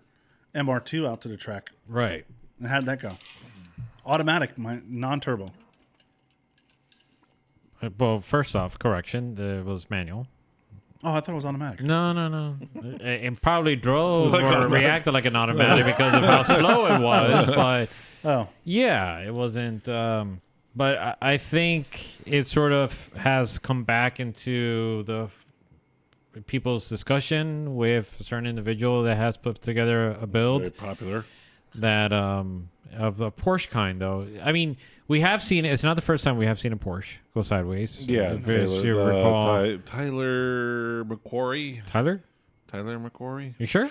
MR2 out to the track. Right. And how'd that go? Automatic, non-turbo. Well, first off, correction. It was manual. Oh, I thought it was automatic. No. It probably drove Like or automatic. reacted like an automatic because of how slow it was. But Oh, yeah, it wasn't. But I think it sort of has come back into the people's discussion with a certain individual that has put together a build Very popular. that of the Porsche kind, though. I mean, we have seen it. It's not the first time we have seen a Porsche go sideways. Yeah, If Taylor, you recall. Tyler McQuarrie. Tyler? Tyler McQuarrie. You sure?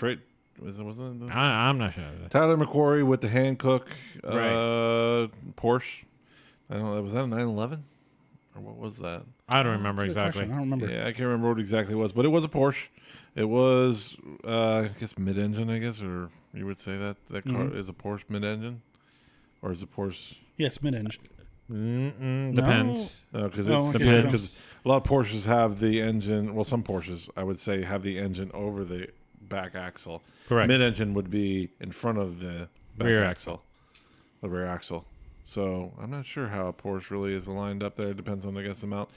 Wasn't it? I'm not sure. Tyler McQuarrie with the Hankook Right. Porsche. I don't know. Was that a 911? Or what was that? I don't remember that's a good exactly. question. I don't remember. Yeah, I can't remember what exactly it was, but it was a Porsche. It was, I guess, mid-engine, I guess, or you would say that car is a Porsche mid-engine? Or is it Porsche? Yeah, it's mid-engine. Depends. Because Oh, okay. because a lot of Porsches have the engine. Well, some Porsches I would say have the engine over the back axle. Correct. Mid-engine would be in front of the back Rear axle, the rear axle. So I'm not sure how a Porsche really is aligned up there. It depends on, I guess, the mount.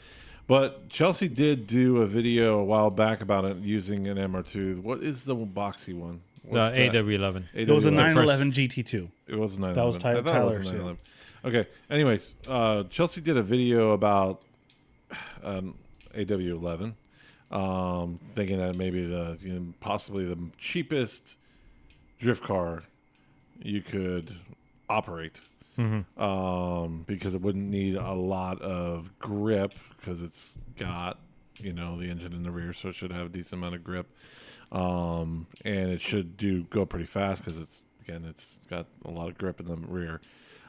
But Chelsea did do a video a while back about it using an MR2. What is the boxy one? The What's that? AW11. It was a AW11. 911 GT2. It was a 911. That was I thought it was a Tyler's, yeah. 911. Okay. Anyways, Chelsea did a video about AW11, thinking that maybe possibly the cheapest drift car you could operate, because it wouldn't need a lot of grip because it's got the engine in the rear, so it should have a decent amount of grip, and it should go pretty fast because it's got a lot of grip in the rear.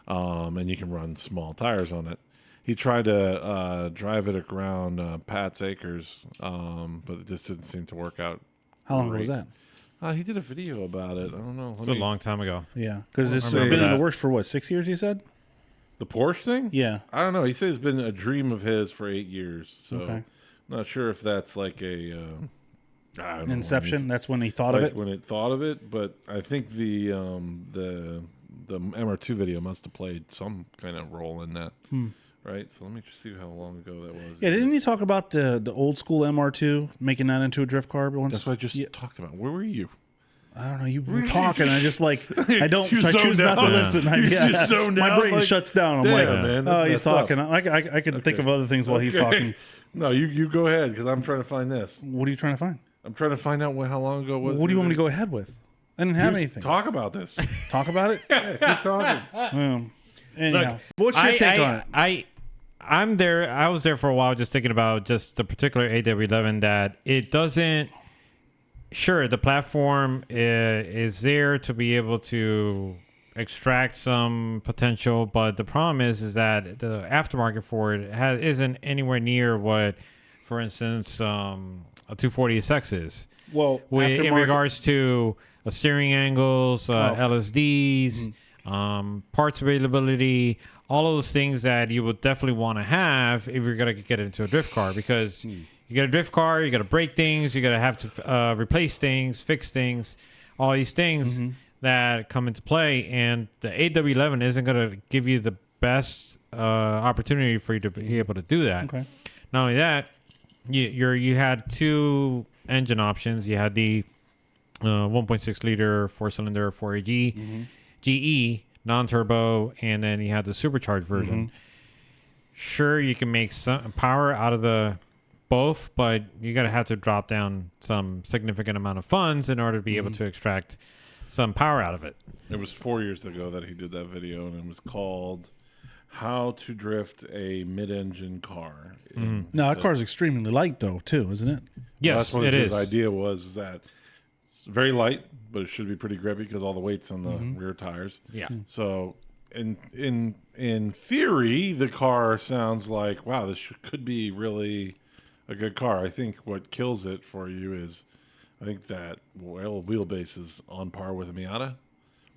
And you can run small tires on it. He tried to drive it around Pat's Acres, but it just didn't seem to work out. How long ago was that? He did a video about it. I don't know. It's a long time ago. Yeah, because it's remember been in the that. works for what, 6 years? You said? The Porsche thing? Yeah. I don't know. He says it's been a dream of his for 8 years. So Okay. not sure if that's like a I don't know, Inception. That's when he thought like of it. when it thought of it, but I think the MR2 video must have played some kind of role in that, right? So let me just see how long ago that was. Yeah, didn't you talk about the old school MR2 making that into a drift car once? That's what I just talked about. Where were you? I don't know. You were talking. I just I don't. You I choose zoned not to out. listen. You just zoned my out, brain like, shuts down. I'm damn, like, man, that's oh, he's messed up. talking. I can think of other things while he's Okay. talking. No, you go ahead because I'm trying to find this. What are you trying to find? I'm trying to find out how long ago it was. What do you want me to go ahead with? I didn't have anything. Talk about this. Talk about it. Keep talking. Anyhow, what's your take on it? I'm there. I was there for a while, just thinking about just the particular AW11 that it doesn't. Sure, the platform is there to be able to extract some potential, but the problem is that the aftermarket for it isn't anywhere near what for instance, a 240SX is. Well, In aftermarket- regards to steering angles, LSDs, parts availability, all of those things that you would definitely want to have if you're going to get into a drift car, because you get a drift car, you got to break things, you got to have to replace things, fix things, all these things that come into play. And the AW11 isn't going to give you the best opportunity for you to be able to do that. Okay. Not only that, you had two engine options. You had the 1.6 liter 4-cylinder 4AG GE non-turbo, and then you had the supercharged version. Sure, you can make some power out of the both, but you gotta have to drop down some significant amount of funds in order to be able to extract some power out of it. It was 4 years ago that he did that video, and it was called "How to Drift a Mid-Engine Car." And he No, that said- car's extremely light though, too, isn't it? Yes, that's what it his is. idea was, is that it's very light, but it should be pretty grippy because all the weight's on the rear tires. Yeah. So, in theory, the car sounds like, wow, this could be really a good car. I think what kills it for you is, I think that wheelbase is on par with a Miata,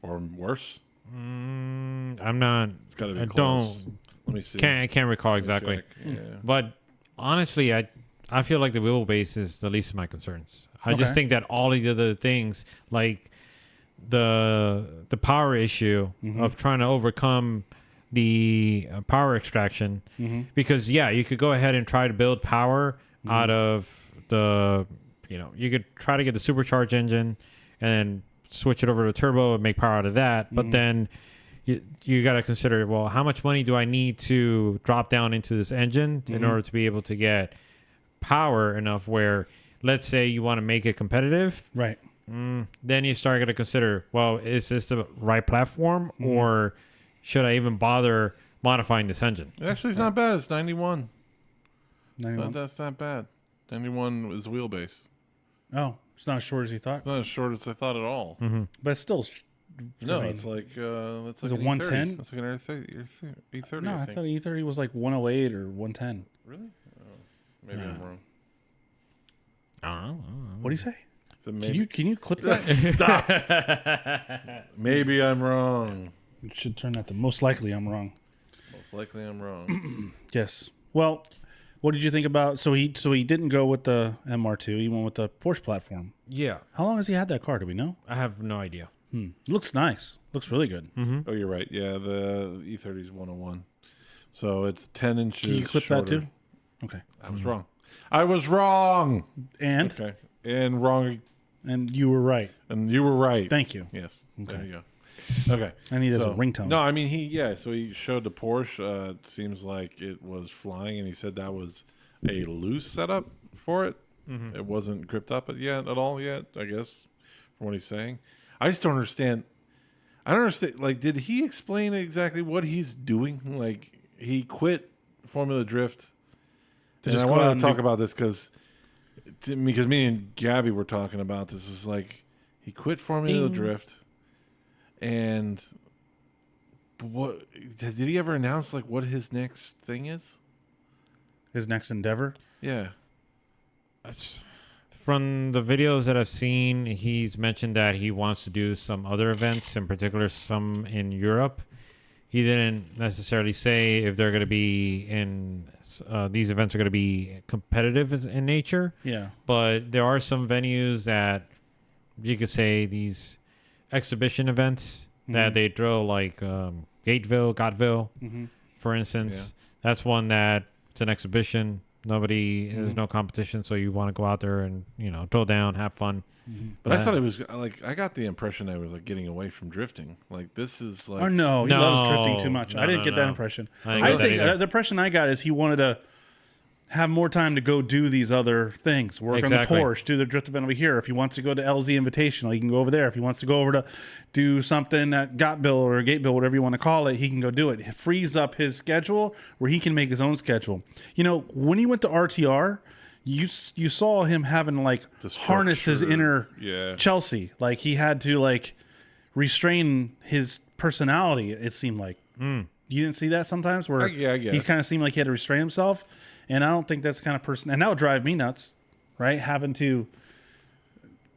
or worse. I'm not. It's got to be I close. don't. Let me see. I can't recall exactly. Check. Yeah. But honestly, I feel like the wheelbase is the least of my concerns. I just Okay. think that all of the other things, like the power issue of trying to overcome the power extraction, because you could go ahead and try to build power out of the, you could try to get the supercharged engine and then switch it over to turbo and make power out of that, but then you got to consider, well, how much money do I need to drop down into this engine in order to be able to get power enough where, let's say you want to make it competitive, Right. then you start going to consider, well, is this the right platform, or should I even bother modifying this engine? Actually, it's not bad. It's 91. 91. That's not bad. 91 is wheelbase. Oh, it's not as short as you thought, It's not as short as I thought at all. but it's still. No, I mean, it's like that's Is like it an 110? E30. That's like an E30. No, I I think. thought E30 was like 108 or 110. Really? Oh, maybe I'm wrong. I don't know. What do you say? So Can you clip that? Stop. Maybe I'm wrong. You should turn that to most likely I'm wrong. Most likely I'm wrong. Yes. Well, what did you think about? So he didn't go with the MR2. He went with the Porsche platform. Yeah, How long has he had that car? Do we know? I have no idea. Looks nice. Looks really good. Oh, you're right. Yeah, the E30 is 101. So it's 10 inches. Can you clip that shorter. too? Okay. I was wrong. I was wrong. And Okay. And wrong. and you were right. And you were right. Thank you. Yes. There you go. Okay. And he does a ringtone. No, I mean so he showed the Porsche. It seems like it was flying, and he said that was a loose setup for it. It wasn't gripped up at all yet, I guess, from what he's saying. I just don't understand. I don't understand. Like, did he explain exactly what he's doing? Like, he quit Formula Drift. And just I go out want and to talk do- about this because me and Gabby were talking about this. Is like he quit Formula Ding. Drift, and what did he ever announce? Like, what his next thing is? His next endeavor. Yeah. That's, from the videos that I've seen, he's mentioned that he wants to do some other events, in particular some in Europe. He didn't necessarily say if they're going to be in these events are going to be competitive in nature, Yeah. but there are some venues that you could say these exhibition events that they throw, like Gottville, for instance. That's one that it's an exhibition. There's no competition, so you want to go out there and throw down, have fun. But I thought it was like I got the impression I was like getting away from drifting. Like this is like Oh no, he No. loves drifting too much. No, I didn't no, get that no. impression. I didn't I get that think either. the impression I got is he wanted to have more time to go do these other things. Work Exactly. on the Porsche, do the drift event over here. If he wants to go to LZ Invitational, he can go over there. If he wants to go over to do something at Gottville or Gateville, whatever you want to call it, he can go do it. It frees up his schedule where he can make his own schedule. When he went to RTR, you saw him having to like The harness his structure, inner yeah. Chelsea. Like he had to like restrain his personality. It seemed like you didn't see that sometimes where Yeah, I guess. he kind of seemed like he had to restrain himself. And I don't think that's the kind of person, and that would drive me nuts, right? Having to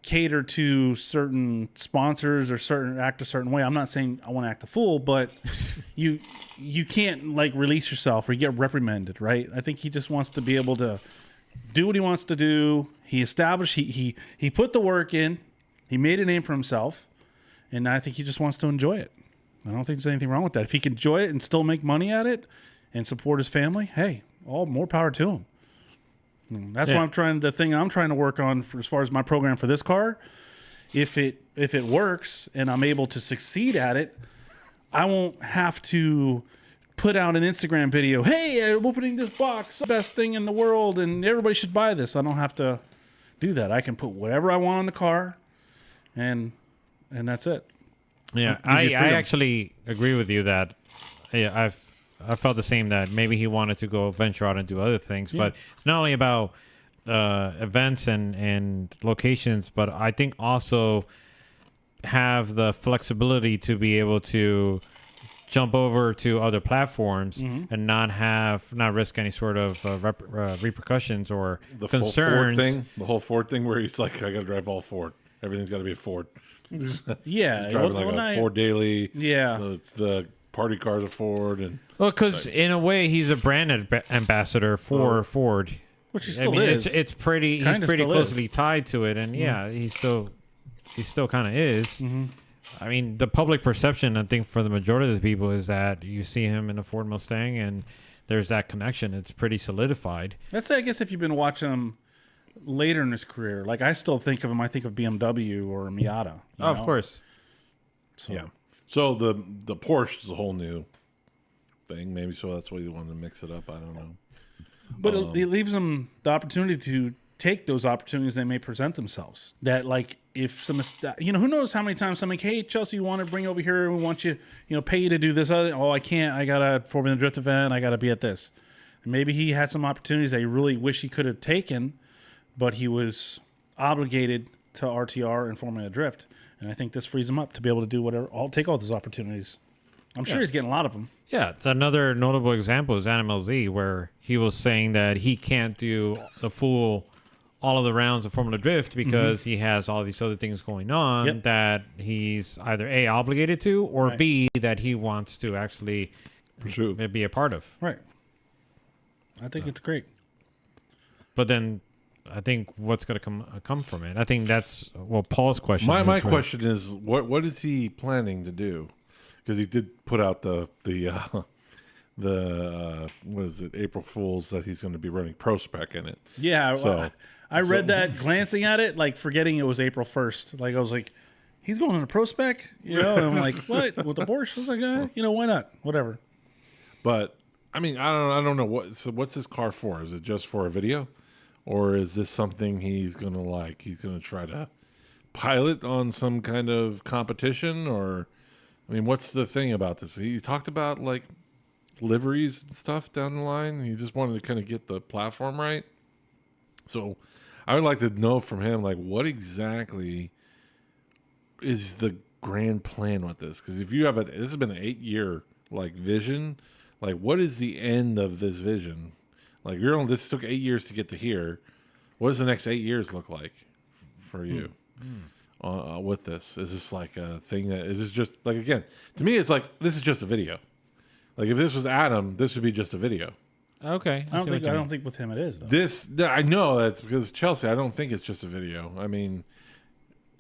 cater to certain sponsors or act a certain way. I'm not saying I want to act a fool, but you can't like release yourself or you get reprimanded, right? I think he just wants to be able to do what he wants to do. He established, he put the work in, he made a name for himself, and I think he just wants to enjoy it. I don't think there's anything wrong with that. If he can enjoy it and still make money at it and support his family, hey, all more power to him. That's why the thing I'm trying to work on as far as my program for this car. If it works and I'm able to succeed at it, I won't have to put out an Instagram video. Hey, I'm opening this box, best thing in the world, and everybody should buy this. I don't have to do that. I can put whatever I want on the car, and that's it. Yeah, I actually agree with you that I felt the same, that maybe he wanted to go venture out and do other things, but it's not only about events and locations, but I think also have the flexibility to be able to jump over to other platforms and not risk any sort of repercussions or The concerns. Full Ford thing, the whole Ford thing, where he's like, I got to drive all Ford. Everything's got to be a Ford. Yeah, He's driving a Ford Daily. Yeah. The party cars are Ford, and Well, because in a way he's a brand ambassador for Ford, which he still is. is. It's pretty. He's Kinda pretty still closely is. tied to it, and he still kind of is. I mean, the public perception, I think, for the majority of the people is that you see him in a Ford Mustang, and there's that connection. It's pretty solidified. That's, I guess, if you've been watching him later in his career. Like, I still think of him, I think of BMW or Miata. Of course. So, yeah. So the Porsche is a whole new thing. Maybe so that's why you wanted to mix it up. I don't know. But it leaves them the opportunity to take those opportunities they may present themselves. That, like, if some, who knows how many times something, hey, Chelsea, you want to bring over here, we want you, pay you to do this other, oh, I can't, I got a Formula Drift event, I got to be at this. And maybe he had some opportunities that he really wish he could have taken, but he was obligated to RTR and Formula Drift. And I think this frees him up to be able to do whatever, take all those opportunities. I'm sure he's getting a lot of them. Yeah, it's another notable example is Adam LZ, where he was saying that he can't do all of the rounds of Formula Drift because he has all these other things going on that he's either A, obligated to, or B, that he wants to actually Pursue. be a part of. Right. I think it's great. But then I think what's going to come from it? I think that's Paul's question. My question is, what is he planning to do? Because he did put out the what is it, April Fools, that he's going to be running Pro Spec in it. Yeah, So- I read that, glancing at it, like forgetting it was April 1st. Like, I was like, he's going on a Pro Spec? And I'm like, what? With the Porsche? I was like, why not? Whatever. But I mean, I don't know what's this car for? Is it just for a video, or is this something he's gonna try to pilot on some kind of competition? Or I mean, what's the thing about this? He talked about like liveries and stuff down the line. He just wanted to kind of get the platform right. So I would like to know from him, like, what exactly is the grand plan with this? Because if you have this has been an 8-year vision. Like, what is the end of this vision? Like, this took 8 years to get to here. What does the next 8 years look like for you with this? Is this like a thing is this just like, again, to me, it's like, this is just a video. Like, if this was Adam, this would be just a video. Okay. I don't think with him it is, though. I know that's because Chelsea. I don't think it's just a video. I mean,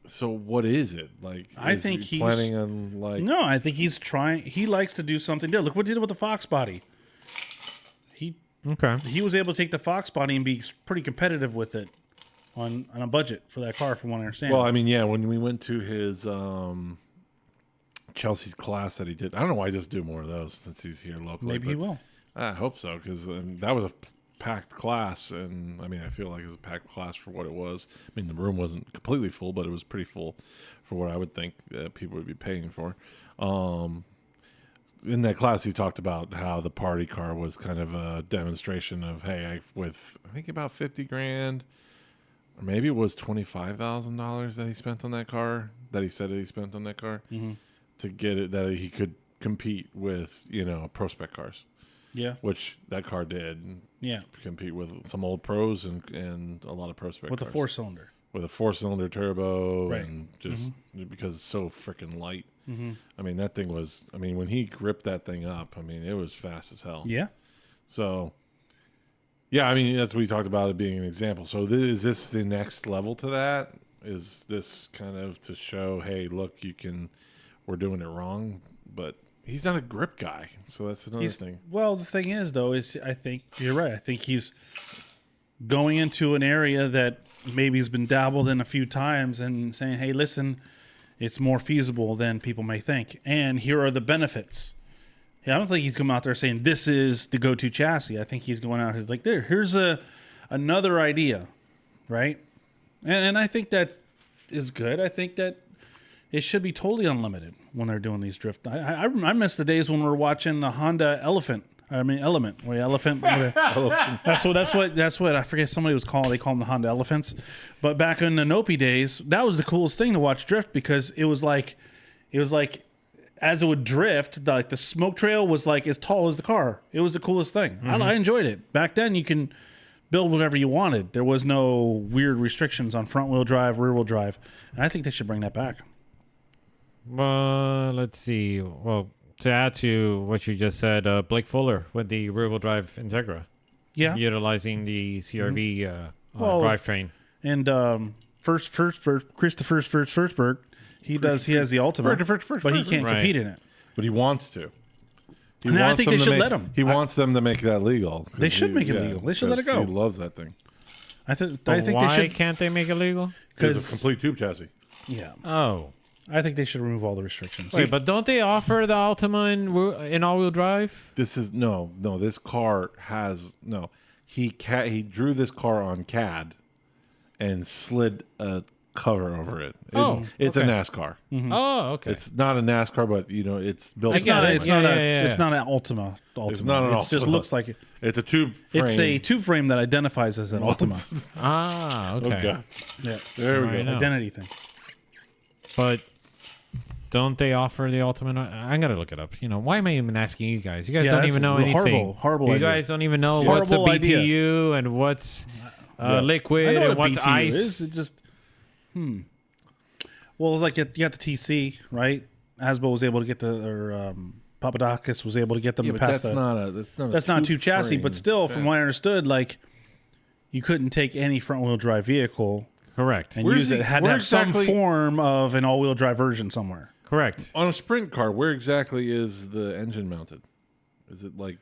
so what is it like? I think he's planning on like. No, I think he's trying. He likes to do something different. Look what he did with the Fox body. He was able to take the Fox body and be pretty competitive with it on a budget for that car, from what I understand. Well, I mean, yeah, when we went to his Chelsea's class that he did, I don't know why he doesn't do more of those since he's here locally. maybe he will. I hope so, because that was a packed class, and I mean, I feel like it was a packed class for what it was. I mean, the room wasn't completely full, but it was pretty full for what I would think people would be paying for. In that class, he talked about how the party car was kind of a demonstration of, hey, with I think about $50,000, or maybe it was $25,000 that he spent on that car. That he said that he spent on that car to get it, that he could compete with Pro Spec cars. Yeah. which that car did Yeah. compete with some old pros and a lot of pro spec With a cars. 4-cylinder. With a 4-cylinder turbo, Right. and just because it's so freaking light. Mm-hmm. I mean, that thing was. I mean, when he gripped that thing up, I mean, it was fast as hell. Yeah. So, yeah, I mean, that's what we talked about it being an example. So, is this the next level to that? Is this kind of to show, hey, look, we're doing it wrong, but he's not a grip guy, so that's another thing. Well, the thing is, though, is I think you're right. I think he's going into an area that maybe has been dabbled in a few times and saying, hey, listen, it's more feasible than people may think. And here are the benefits. Yeah, I don't think he's coming out there saying this is the go-to chassis. I think he's going out here like, here's another idea, right? And I think that is good. I think that it should be totally unlimited when they're doing these drift. I miss the days when we were watching the Honda Element. Wait, Elephant. That's what I forget. Somebody was calling. They call them the Honda Elephants. But back in the Nopi days, that was the coolest thing to watch drift because it was like as it would drift, like the smoke trail was like as tall as the car. It was the coolest thing. I enjoyed it. Back then, you can build whatever you wanted. There was no weird restrictions on front wheel drive, rear wheel drive, and I think they should bring that back. Let's see. Well, to add to what you just said, Blake Fuller with the rear-wheel drive Integra, Yeah, utilizing the CRV Well, drivetrain. and Christopher Forsberg, he has the Ultima, but he can't Right. compete in it. But he wants to. He And I wants think them they to should make- let him. He wants them to make that legal. They should make it legal. They should let it go. He loves that thing. I think Why they should can't they make it legal? Because it's a because complete tube chassis. yeah, Oh. I think they should remove all the restrictions. Wait, but don't they offer the Altima in all-wheel drive? This is no. This car has no. He drew this car on CAD, and slid a cover over it. It's okay. a NASCAR. Oh, okay. It's not a NASCAR, but it's built. It's get not. it. It's Yeah, not yeah, a. yeah. It's not an Ultima. It's not an It just Ultima. looks like it. It's a tube frame. It's a tube frame that identifies as an Ultima. Okay. Okay. Yeah, There we Right. go. know. identity thing. But don't they offer the Ultimate? I'm gonna look it up. Why am I even asking you guys? You guys Yeah, don't that's even know a anything. horrible You idea. guys don't even know what's a Horrible idea. BTU and what's liquid I know and what what's BTU ice. is. It just Well, it's like you got the TC, right? Hasbro was able to get Papadakis was able to get them Yeah, to but pass that's that. not a. That's not a tube chassis, frame. but still, from what I understood, like you couldn't take any front wheel drive vehicle Correct. and Where's use it. the- It had to where have some exactly- form of an all wheel drive version somewhere. Correct. On a sprint car, where exactly is the engine mounted? Is it like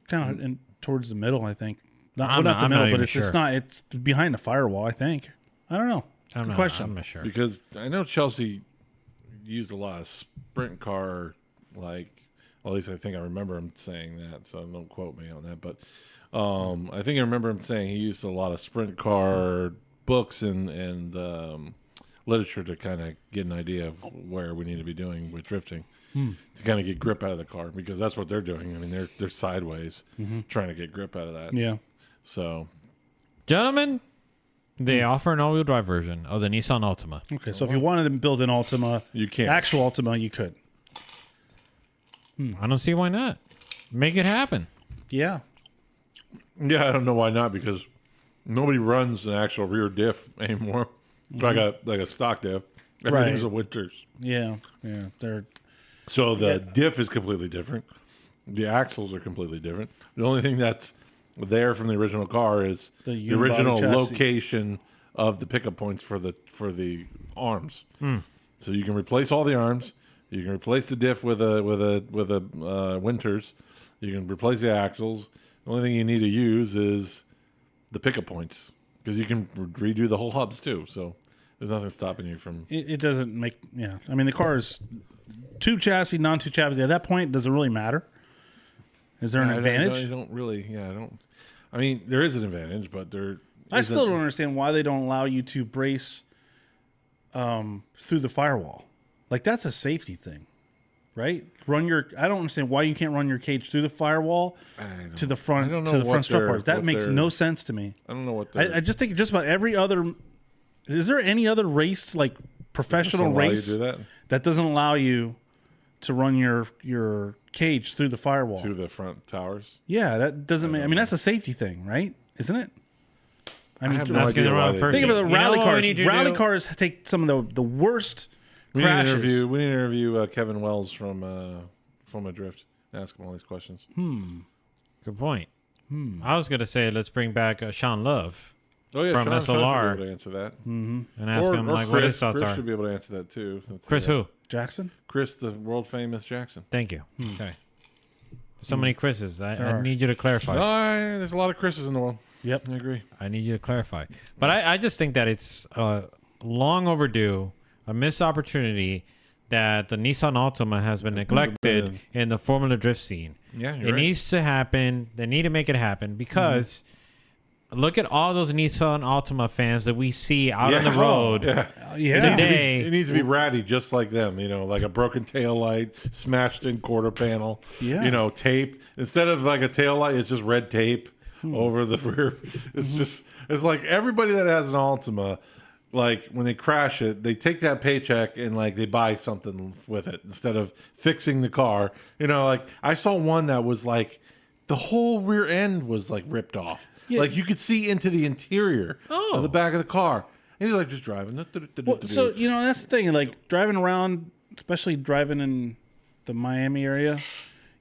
Kind of in towards the middle, I think. Not I'm the not middle, even but it's sure. not. It's behind the firewall, I think. I don't know. Good question. I'm not sure. because I know Chelsea used a lot of sprint car, like at least I think I remember him saying that. So don't quote me on that, but I think I remember him saying he used a lot of sprint car books and literature to kind of get an idea of where we need to be doing with drifting to kind of get grip out of the car, because that's what they're doing. I mean, they're sideways trying to get grip out of that. Yeah. So Gentlemen, they offer an all-wheel drive version of the Nissan Altima. Okay, so if you wanted to build an Ultima, you can't. actual Ultima, you could. I don't see why not. Make it happen. Yeah. Yeah, I don't know why not, because nobody runs an actual rear diff anymore, like a stock diff. Everything's Right. a Winters. Yeah. Yeah. They're So the diff is completely different. The axles are completely different. The only thing that's there from the original car is The the unibody original chassis. location of the pickup points for the arms. So you can replace all the arms. You can replace the diff with a Winters. You can replace the axles. The only thing you need to use is the pickup points, because you can redo the whole hubs too. So there's nothing stopping you from. it doesn't make I mean the car is tube chassis, non-tube chassis. At that point, does it really matter? Is there an advantage? I don't really. Yeah, I don't. I mean, there is an advantage, but there. I still don't understand why they don't allow you to brace through the firewall. Like that's a safety thing, right? I don't understand why you can't run your cage through the firewall to the front I don't to know the what front strut they're- bars. That what makes they're- no sense to me. I don't know what. I just think just about every other. Is there any other race like professional race do that? that doesn't allow you to run your cage through the firewall. To the front towers. Yeah, that doesn't make. I mean, that's a safety thing, right? Isn't it? I mean, have no Asking idea the why wrong they person. think of the You know rally what we cars. need to Rally do? cars take some of the worst We need to crashes. interview Kevin Wells from Adrift. Ask him all these questions. Good point. I was gonna say let's bring back Sean Love Oh yeah, From Sean should SLR. be able to answer that. and ask him Or like what his thoughts Chris are. should be able to answer that too. since he Chris, has- who? Jackson. Chris, the world famous Jackson. Thank you. Okay. So many Chris's. There I are. need you to clarify. There's a lot of Chris's in the world. Yep. I agree. I need you to clarify. But I just think that it's long overdue, a missed opportunity that the Nissan Altima has been neglected in the Formula Drift scene. Yeah, It you're right. needs to happen. They need to make it happen because look at all those Nissan Altima fans that we see out on the road. Yeah. Yeah. Today- It needs to be ratty, just like them. You know, like a broken tail light, smashed in quarter panel. Yeah. You know, tape instead of like a tail light, it's just red tape over the rear. It's just it's like everybody that has an Altima, like when they crash it, they take that paycheck and like they buy something with it instead of fixing the car. You know, like I saw one that was like the whole rear end was like ripped off. Like you could see into the interior of the back of the car. And he's like just driving. Well, so you know that's the thing. Like driving around, especially driving in the Miami area,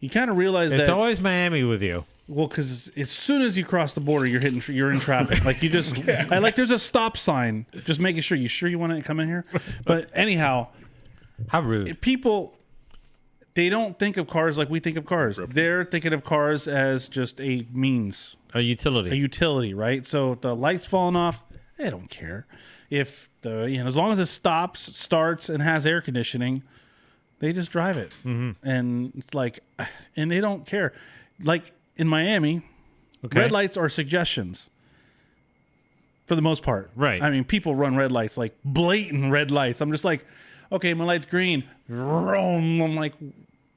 you kind of realize It's that. always Miami with you. Well, because as soon as you cross the border, you're in traffic. Like you just, there's a stop sign, just making sure. You sure you want to come in here? But anyhow, How rude. people, they don't think of cars like we think of cars. They're thinking of cars as just a means, A utility. a utility, right? So if the lights falling off, they don't care. If as long as it stops, starts, and has air conditioning, they just drive it, and it's like, and they don't care. Like in Miami, red lights are suggestions for the most part. Right. I mean, people run red lights, like blatant red lights. I'm just like, okay, my light's green. Vroom. I'm like,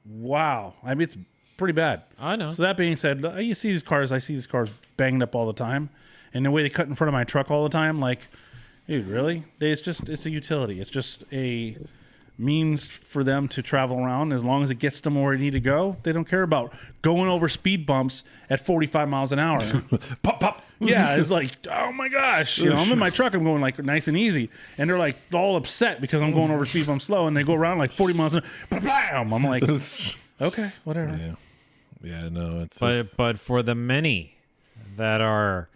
wow. I mean, it's pretty bad. I know. So that being said, I see these cars banged up all the time, and the way they cut in front of my truck all the time, like, dude, really? It's a utility. It's just a means for them to travel around. As long as it gets them where they need to go, they don't care about going over speed bumps at 45 miles an hour. pop pop. Yeah, it's like, oh my gosh, I'm in my truck, I'm going like nice and easy, and they're like all upset because I'm going over speed bumps slow, and they go around like 40 miles an hour. Bam! I'm like, okay, whatever. Yeah, no, it's But for the many that are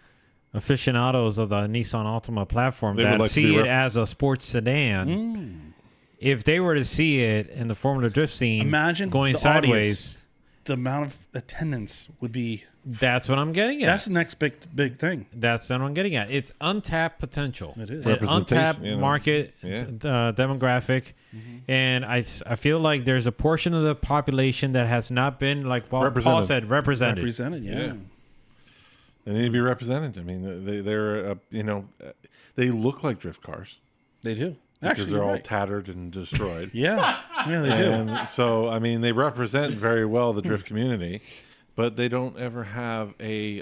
aficionados of the Nissan Altima platform They would that like to see be it as a sports sedan, if they were to see it in the Formula Drift scene, Imagine going the sideways, audience. The amount of attendance would be. that's what I'm getting at. That's the next big thing. That's what I'm getting at. It's untapped potential. It is. An Representation, untapped you know. market Yeah. demographic. And I feel like there's a portion of the population that has not been, like Paul Represented. said, represented. Represented, yeah. They need to be represented. I mean, they're they look like drift cars They do. because Actually, they're you're all right. tattered and destroyed. Yeah, they do. And so, I mean, they represent very well the drift community, but they don't ever have a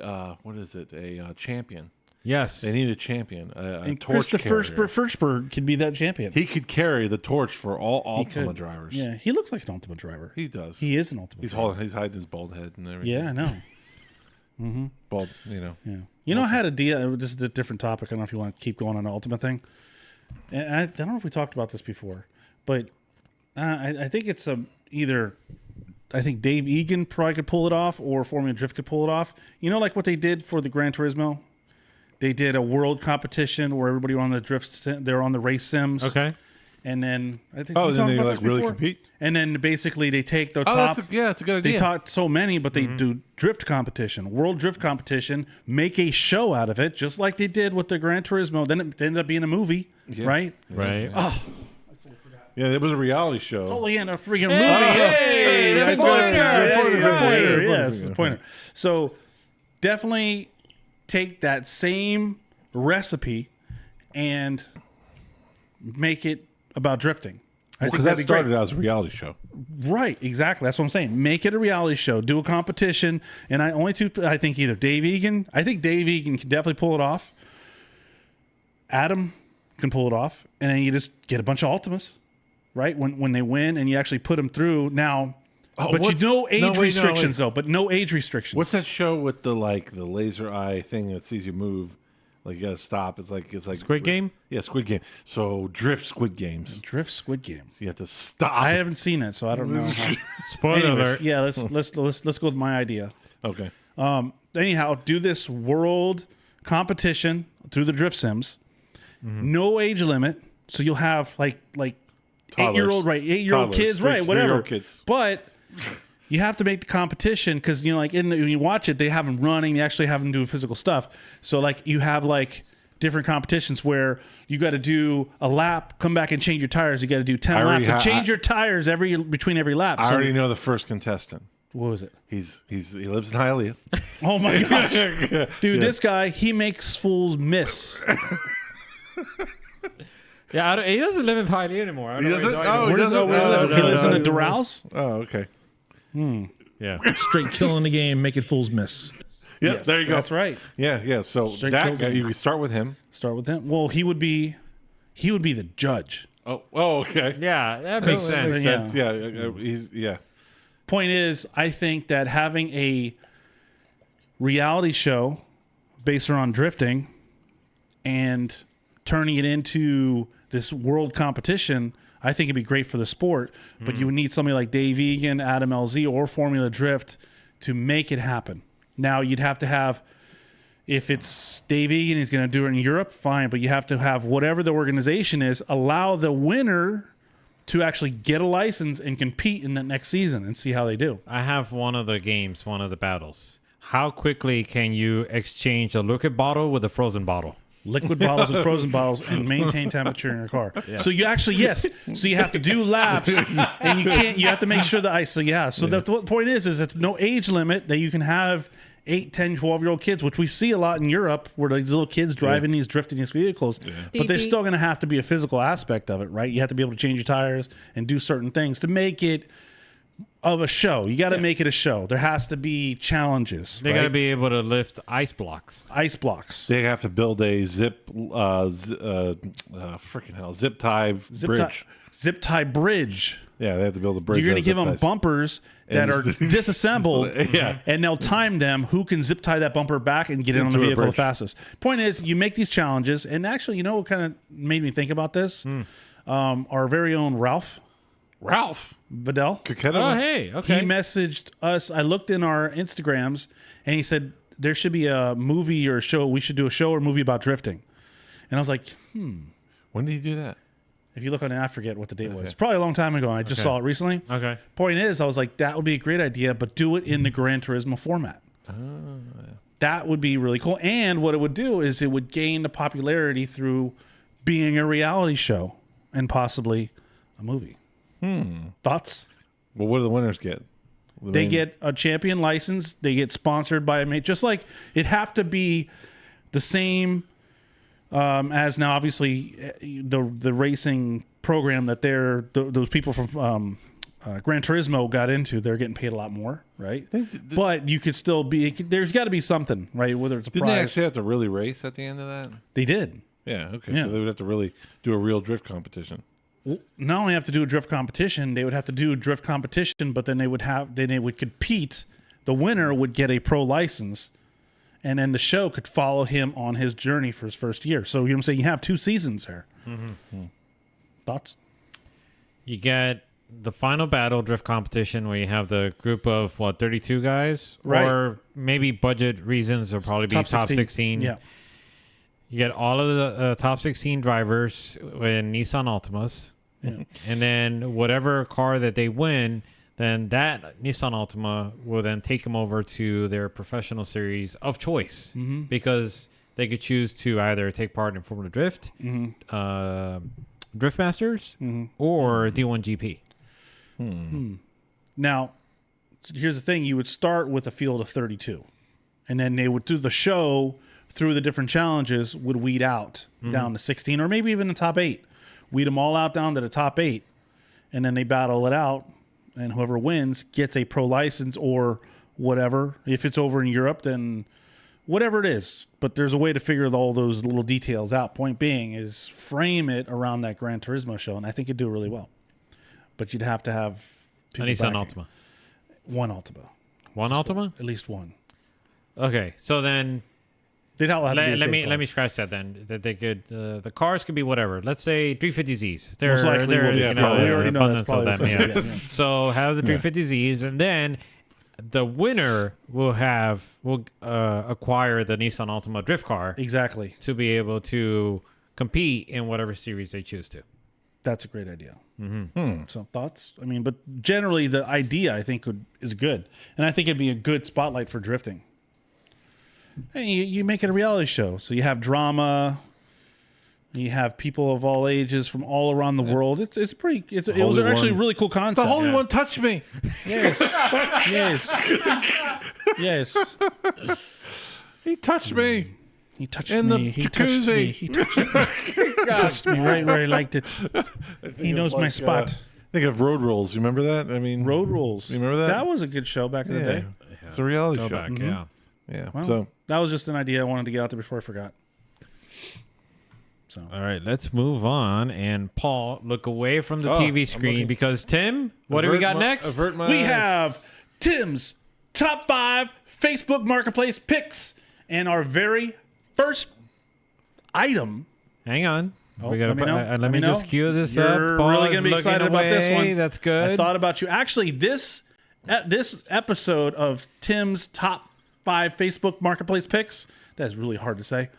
champion. Yes. They need a champion, a And torch Christopher carrier. Firstberg could be that champion. He could carry the torch for all Altima could. drivers. Yeah, he looks like an Ultimate driver. He does. He is an Ultimate He's driver. hiding his bald head and everything. Yeah, I know. Bald. You know. Yeah. You know, I had a deal. This is a different topic. I don't know if you want to keep going on the Ultimate thing. And I don't know if we talked about this before, but I think it's either. I think Dave Egan probably could pull it off, or Formula Drift could pull it off. You know, like what they did for the Gran Turismo. They did a world competition where everybody were on the they're on the race sims. Okay. And then I think Oh, we then talked they about like this really before. compete. And then basically they take the Oh, top. that's a good idea. They taught so many, but they do drift competition, world drift competition, make a show out of it, just like they did with the Gran Turismo. Then it ended up being a movie, right? Right. Oh, Yeah, it was a reality show. totally in a freaking movie. Hey, Yeah, that's it's a pointer. That's That's a right. pointer. Yeah, Yes, it's a pointer. So definitely take that same recipe and make it about drifting. I Because that'd that be great. started out as a reality show. Right, exactly. That's what I'm saying. Make it a reality show. Do a competition. And I think either Dave Egan. I think Dave Egan can definitely pull it off. Adam can pull it off. And then you just get a bunch of Ultimas. right? When they win and you actually put them through. Now, but you what's- no age no, wait, no, restrictions wait. though. But no age restrictions. What's that show with the laser eye thing that sees you move? Like you gotta stop. It's like Squid Game? Yeah, Squid Game. So drift Squid Games. Drift Squid Games? You have to stop. I haven't seen it, so I don't know. How. Spoiler Anyways, alert. yeah, let's go with my idea. Okay. Anyhow, do this world competition through the drift sims. No age limit, so you'll have like Toddlers. 8-year-old kids, Toddlers, right, whatever. 3-year-old kids. But you have to make the competition because like when you watch it, they have them running. They actually have them doing physical stuff. So like you have like different competitions where you got to do a lap, come back and change your tires. You got to do 10 already laps and change your tires between every lap. I So already know the first contestant. what was it? He lives in Hialeah. Oh my gosh, dude! This guy, he makes fools miss. Yeah, he doesn't live in Pioneer anymore. I don't know doesn't? what you're talking Oh, about. he doesn't? He No, lives in a no. Doraus. Oh, okay. Yeah. Straight killing the game, making fools miss. Yeah, there you go. That's right. Yeah. So Straight that kills guy, him. you can start with him. Start with him. Well, he would be the judge. Oh, okay. Yeah, that makes sense. Yeah. Yeah. Point is, I think that having a reality show based around drifting and turning it into this world competition, I think it'd be great for the sport. But you would need somebody like Dave Egan, Adam LZ, or Formula Drift to make it happen. Now you'd have to have, if it's Dave Egan, he's going to do it in Europe, fine. But you have to have whatever the organization is, allow the winner to actually get a license and compete in the next season and see how they do. I have one of the battles. How quickly can you exchange a liquid bottle with a frozen bottle? Liquid bottles and frozen bottles and maintain temperature in your car. So you actually, so you have to do laps and you have to make sure the ice. So the point is that no age limit, that you can have 8, 10, 12-year-old kids, which we see a lot in Europe where these little kids driving drifting these vehicles, but there's still going to have to be a physical aspect of it, right? You have to be able to change your tires and do certain things to make it of a show. You got to make it a show. There has to be challenges. They got to be able to lift ice blocks. Ice blocks. They have to build a zip tie bridge. Zip tie bridge. Yeah, they have to build a bridge. You're going to give them ties. bumpers that are disassembled, and they'll time them who can zip tie that bumper back and get in on the Into a vehicle the bridge. fastest. Point is, you make these challenges, and actually, you know what kind of made me think about this? Our very own Ralph Vidal. Oh, hey, okay. He messaged us. I looked in our Instagrams, and he said there should be a movie or a show. We should do a show or movie about drifting. And I was like, When did he do that? if you look on it, I forget what the date was. It's probably a long time ago, and I just saw it recently. Okay. Point is, I was like, that would be a great idea, but do it in the Gran Turismo format. That would be really cool. And what it would do is it would gain the popularity through being a reality show and possibly a movie. Thoughts? Well, what do the winners get? They get a champion license. They get sponsored by a mate. Just like it have to be the same as now. Obviously, the racing program that those people from Gran Turismo got into, they're getting paid a lot more, right? But you could still be. There's got to be something, right? Whether it's a Didn't they prize. actually have to really race at the end of that? They did. Yeah. Okay. Yeah. So they would have to really do a real drift competition. Not only have to do a drift competition, they would have to do a drift competition, but then they would compete. The winner would get a pro license, and then the show could follow him on his journey for his first year. So you know what I'm saying? You have 2 seasons there. Thoughts? You get the final battle drift competition where you have the group of 32 guys, Right. or maybe budget reasons will probably be top 16. Yeah. You get all of the top 16 drivers in Nissan Altimas, and then whatever car that they win, then that Nissan Altima will then take them over to their professional series of choice, because they could choose to either take part in Formula Drift, Drift Masters, or D1 GP. Now, here's the thing: you would start with a field of 32, and then they would do the show through the different challenges. Would weed out down to 16, or maybe even the top 8. Weed them all out down to the top 8, and then they battle it out, and whoever wins gets a pro license or whatever. If it's over in Europe, then whatever it is. But there's a way to figure all those little details out. Point being is frame it around that Gran Turismo show, and I think it'd do really well. but you'd have to have A people Nissan backing. Altima. One Altima, One Altima? at least one. Okay, so then They'd have to be a let safe me car. let me scratch that then. That they could the cars could be whatever. Let's say 350Zs. They're Most likely they're will be. you Yeah, know, probably. We already know abundance that's of probably them. what's Yeah. gonna be, yeah. So have the 350Zs, and then the winner will acquire the Nissan Altima drift car Exactly. to be able to compete in whatever series they choose to. That's a great idea. So thoughts? I mean, but generally the idea I think is good, and I think it'd be a good spotlight for drifting. And you make it a reality show, so you have drama. You have people of all ages from all around the world. It was Holy actually a One. really cool concept. The Holy One touched me. Yes. Yes. He touched me. He touched In the me. He touched jacuzzi. me. He touched me. Touched me right where he liked it. He knows my spot. Think of Road Rules. You remember that? I mean, Road Rules. You remember that? That was a good show back in the day. It's a reality Go show. back, yeah. Yeah. Well, So that was just an idea I wanted to get out there before I forgot. So All right, let's move on. And Paul, look away from the Oh, TV I'm screen looking. because Tim, what do we got next? Avert my we eyes. have Tim's top 5 Facebook Marketplace picks, and our very first item. Hang on. We let me know. let me know. just cue this You're up. Paul really is gonna be looking excited about this away. one. That's good. I thought about you. Actually, this episode of Tim's top 5 Facebook Marketplace picks, that's really hard to say,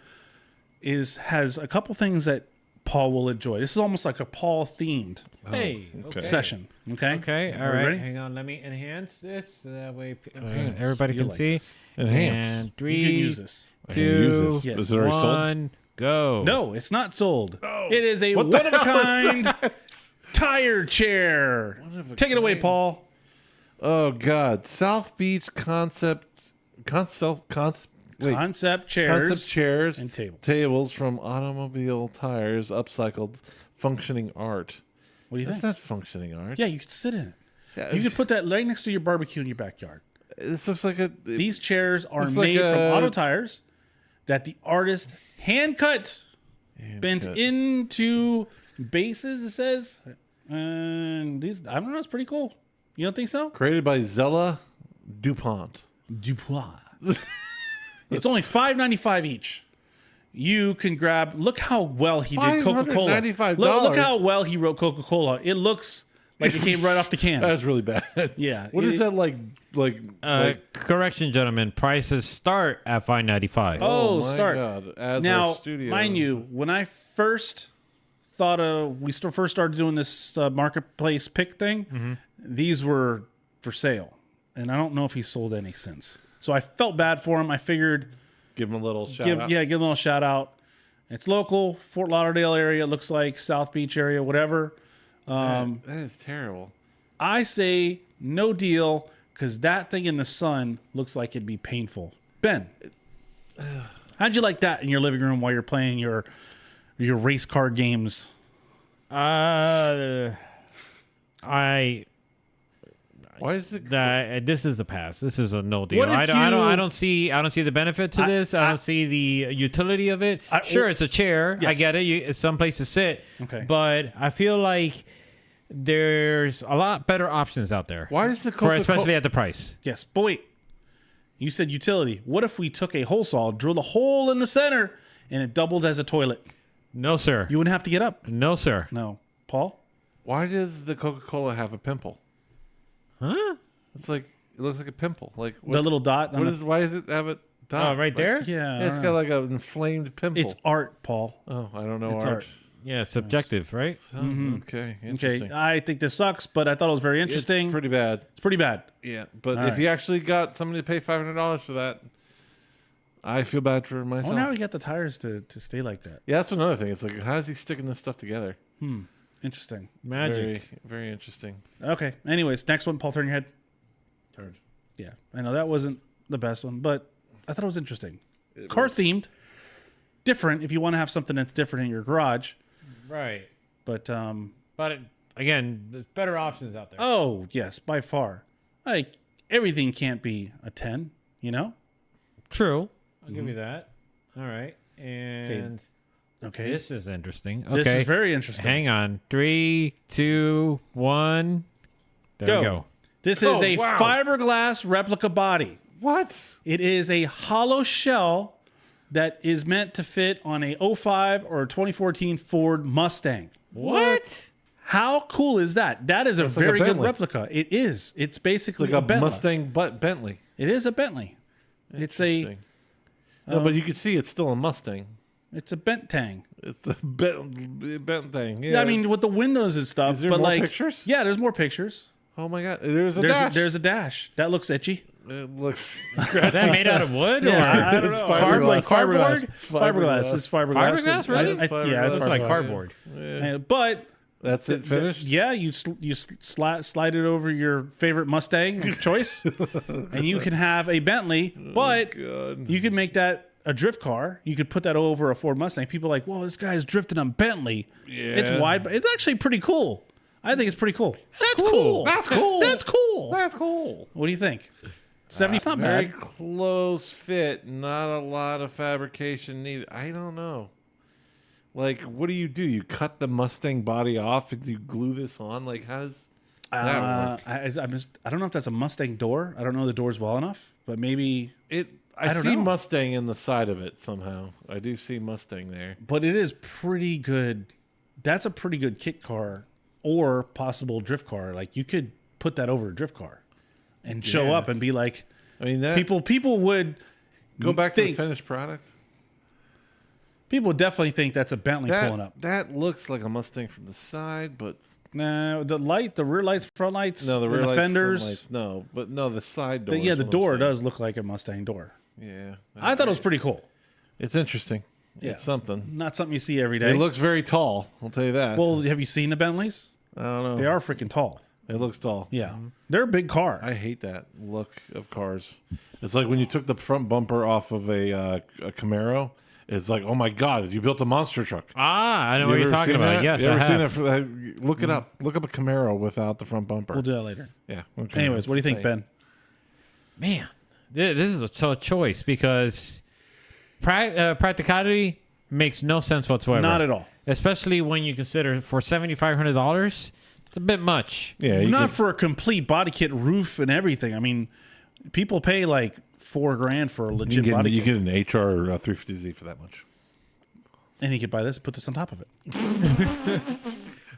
has a couple things that Paul will enjoy. This is almost like a Paul themed hey, okay. session. Okay. Okay, all We right. ready? Hang on. Let me enhance this. That way Enhance. everybody You can like see. Enhance. And You 3, can use this. I can use this. Yes. Is it already sold? 1, go. No, it's not sold. It is a one of a kind tire chair. Take it away, Paul. Oh God, South Beach concept Concept chairs. concept chairs and tables. Tables from automobile tires, upcycled, functioning art. What do you That's think? not functioning art. Yeah, you could sit in it. Yeah, You could put that right next to your barbecue in your backyard. this looks like a. These chairs are Looks like made from a- auto tires that the artist hand cut, bent cut. into bases, it says. And these, I don't know, it's pretty cool. You don't think so? Created by Zella DuPont. Dupois. It's only $5.95 each. You can grab. Look how well he did Coca-Cola. $595. Look how well he wrote Coca-Cola. It looks like it came right off the can. That's really bad. Yeah. What is that like? Correction, gentlemen. Prices start at $5.95. Oh, my start. God. As Now, our studio. mind you, when I first thought first started doing this marketplace pick thing, these were for sale, and I don't know if he sold any since. So I felt bad for him. I figured give him a little shout give out. him a little shout out. It's local, Fort Lauderdale area. It looks like South Beach area, whatever. That is terrible. I say no deal because that thing in the sun looks like it'd be painful. Ben, how'd you like that in your living room while you're playing your race car games? Why is it? This is the pass. This is a no deal. What if I don't see the benefit to this. I don't see the utility of it. Sure, it's a chair. I Yes. get it. It's someplace to sit. Okay. But I feel like there's a lot better options out there. Why is the for Coca-Cola? especially at the price? Yes, but wait. You said utility. What if we took a hole saw, drilled a hole in the center, and it doubled as a toilet? No, sir. You wouldn't have to get up. No, sir. No. Paul? Why does the Coca-Cola have a pimple? Huh? It's like it looks like a pimple. Like what, The little dot. on what the- is? Why does it have a dot? Oh, right there. Yeah. Yeah, it's got like an inflamed pimple. It's art, Paul. Oh, I don't know It's art. art. Yeah, subjective, right? Oh, Okay, interesting. Okay. I think this sucks, but I thought it was very interesting. It's pretty bad. It's pretty bad. Yeah, but All if right. you actually got somebody to pay $500 for that, I feel bad for Oh, myself. now we got the tires to stay like that. Yeah, that's another thing. It's like, how is he sticking this stuff together? Interesting. Magic. Very, very interesting. Okay. Anyways, next one. Paul, turn your head. Turned. Yeah. I know that wasn't the best one, but I thought it was interesting. Car themed. Different if you want to have something that's different in your garage. Right. But But again, there's better options out there. oh yes, by far. Like everything can't be a 10, you know? True. I'll give you that. All right. And Okay. This is interesting. Okay. This is very interesting. Hang on. 3, 2, 1. There we go. This is a wow. fiberglass replica body. What? It is a hollow shell that is meant to fit on a 05 or a 2014 Ford Mustang. What? How cool is that? That is a like a very good Bentley. replica. It is. It's basically Like a Bentley. Mustang but Bentley. It is a Bentley. It's a Interesting. No, but you can see it's still a Mustang. Bentang. It's the bent thing. Yeah, I mean with the windows and stuff. Is there but more like, pictures? Yeah, there's more pictures. Oh my God! There's a dash. There's a dash. That looks itchy. It looks. Is that made out of wood? Or? I don't It's know. fiberglass. Like Cardboard? It's fiberglass. It's fiberglass. Fiberglass, really? Yeah, it's Looks like fiberglass. cardboard. But That's it. Finished. yeah, you slide it over your favorite Mustang of choice, and you can have a Bentley. But you can make that a drift car. You could put that over a Ford Mustang. People are like, whoa, this guy's drifting on Bentley. It's Yeah. wide, but it's actually pretty cool. I think it's pretty cool. That's cool. That's cool. That's cool. That's cool. What do you think? 70's not Very bad. close fit. Not a lot of fabrication needed. I don't know. Like, what do? You cut the Mustang body off and you glue this on? Like, how does that work? I don't know if that's a Mustang door. I don't know the doors well enough, but maybe. I don't see know. Mustang in the side of it somehow. I do see Mustang there. But it is pretty good. That's a pretty good kit car or possible drift car. Like you could put that over a drift car and show up Yes. and be like, I mean, that people would go back to the think- finished product. People would definitely think that's a Bentley That, pulling up. that looks like a Mustang from the side, but Nah, the rear lights, front lights, no, the and rear the lights, front fenders. lights, no, but no, the side door. Yeah, is the what I'm door saying. does look like a Mustang door. Yeah, I thought it was pretty cool. it's interesting. Yeah. It's something. Not something you see every day. It looks very tall. I'll tell you that. well, have you seen the Bentleys? I don't know. They are freaking tall. It looks tall. Yeah, they're a big car. I hate that look of cars. It's like when you took the front bumper off of a Camaro. It's like, oh my God, you built a monster truck. Ah, I know You what you're ever talking seen about. that? Yes, you ever I seen have. that? Look it up. Look up a Camaro without the front bumper. We'll do that later. Yeah. Okay. Anyways, It's what do you think, insane. Ben? Man, this is a tough choice because practicality makes no sense whatsoever. Not at all. Especially when you consider for $7,500, it's a bit much. Yeah. You Not could- for a complete body kit, roof, and everything. I mean, people pay like $4,000 for a you legit get, body you kit, get an HR 350Z for that much. and you could buy this and put this on top of it.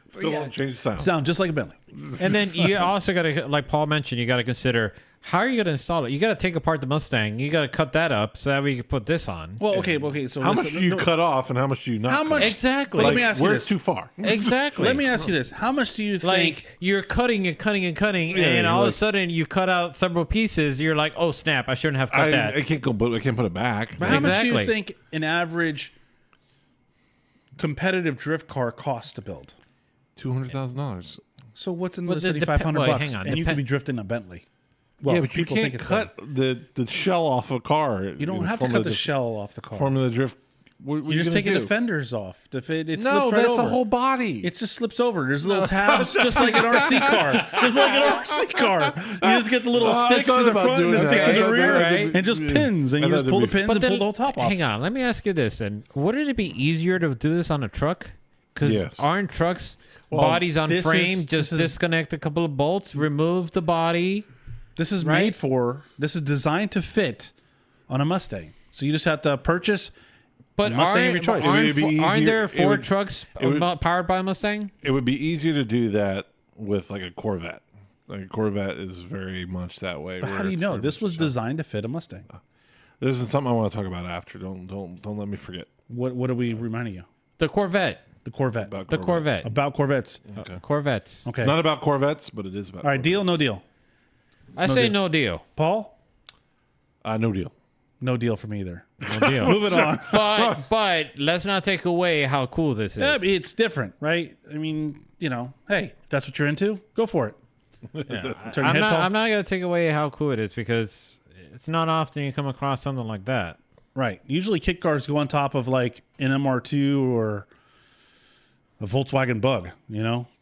Still won't change the sound. Sound just like a Bentley. And then you also got to, like Paul mentioned, you got to consider how are you going to install it? You got to take apart the Mustang. You got to cut that up so that way you can put this on. Well, okay. So How listen, much do you cut off and how much do you not How cut? much? Exactly. Let me ask you Where's this. too far? Exactly. Let me ask you this: how much do you think? Like you're cutting and cutting and cutting, Yeah, and you're all of a like- sudden you cut out several pieces. You're like, oh snap! I shouldn't have cut that. I can't go, but I can't put it back. How much do you Exactly. think an average competitive drift car costs to build? $200,000. So what's in Well, the it city? $500 wait, bucks, hang on, and you could depen- be drifting a Bentley. Well, Yeah, but you people can't think it's cut the shell off a car. You don't have to cut the shell off the car. Formula drift. What You're just gonna taking do? the fenders off. It slips No, right that's over. a whole body. It just slips over. There's little tabs, just like an RC car. Just like an RC car. You just get the little I sticks thought in the about front and doing the sticks that. in the I rear, thought right? and just pins, and I you just thought pull the it'd be- pins and pull the whole top off. Hang on, let me ask you this: then wouldn't it be easier to do this on a truck? Because Yes. aren't trucks bodies on this frame? is- Just this is- disconnect a couple of bolts, remove the body. This is Right? made for. This is designed to fit on a Mustang. So you just have to purchase. But Mustang of aren't, your choice. aren't, It would be aren't easier- there it Ford would- trucks would- powered by a Mustang? It would be easier to do that with like a Corvette. Like a Corvette is very much that way. But where how do you it's know? very This much was shell. designed to fit a Mustang. This is something I want to talk about after. Don't let me forget. What are we reminding you? The Corvette. The Corvette. About The Corvettes. Corvette. About Corvettes. Okay. Corvettes. Okay. It's not about Corvettes, but it is about. All right. Deal? No deal. I say deal. no deal. Paul? No deal. No deal from either. No deal. Moving on. but let's not take away how cool this is. Yeah, but it's different, right? I mean, hey, if that's what you're into, go for it. Turn your I'm head, not. Paul. I'm not gonna take away how cool it is because it's not often you come across something like that. Right. Usually kit cars go on top of like an MR2 or a Volkswagen Bug,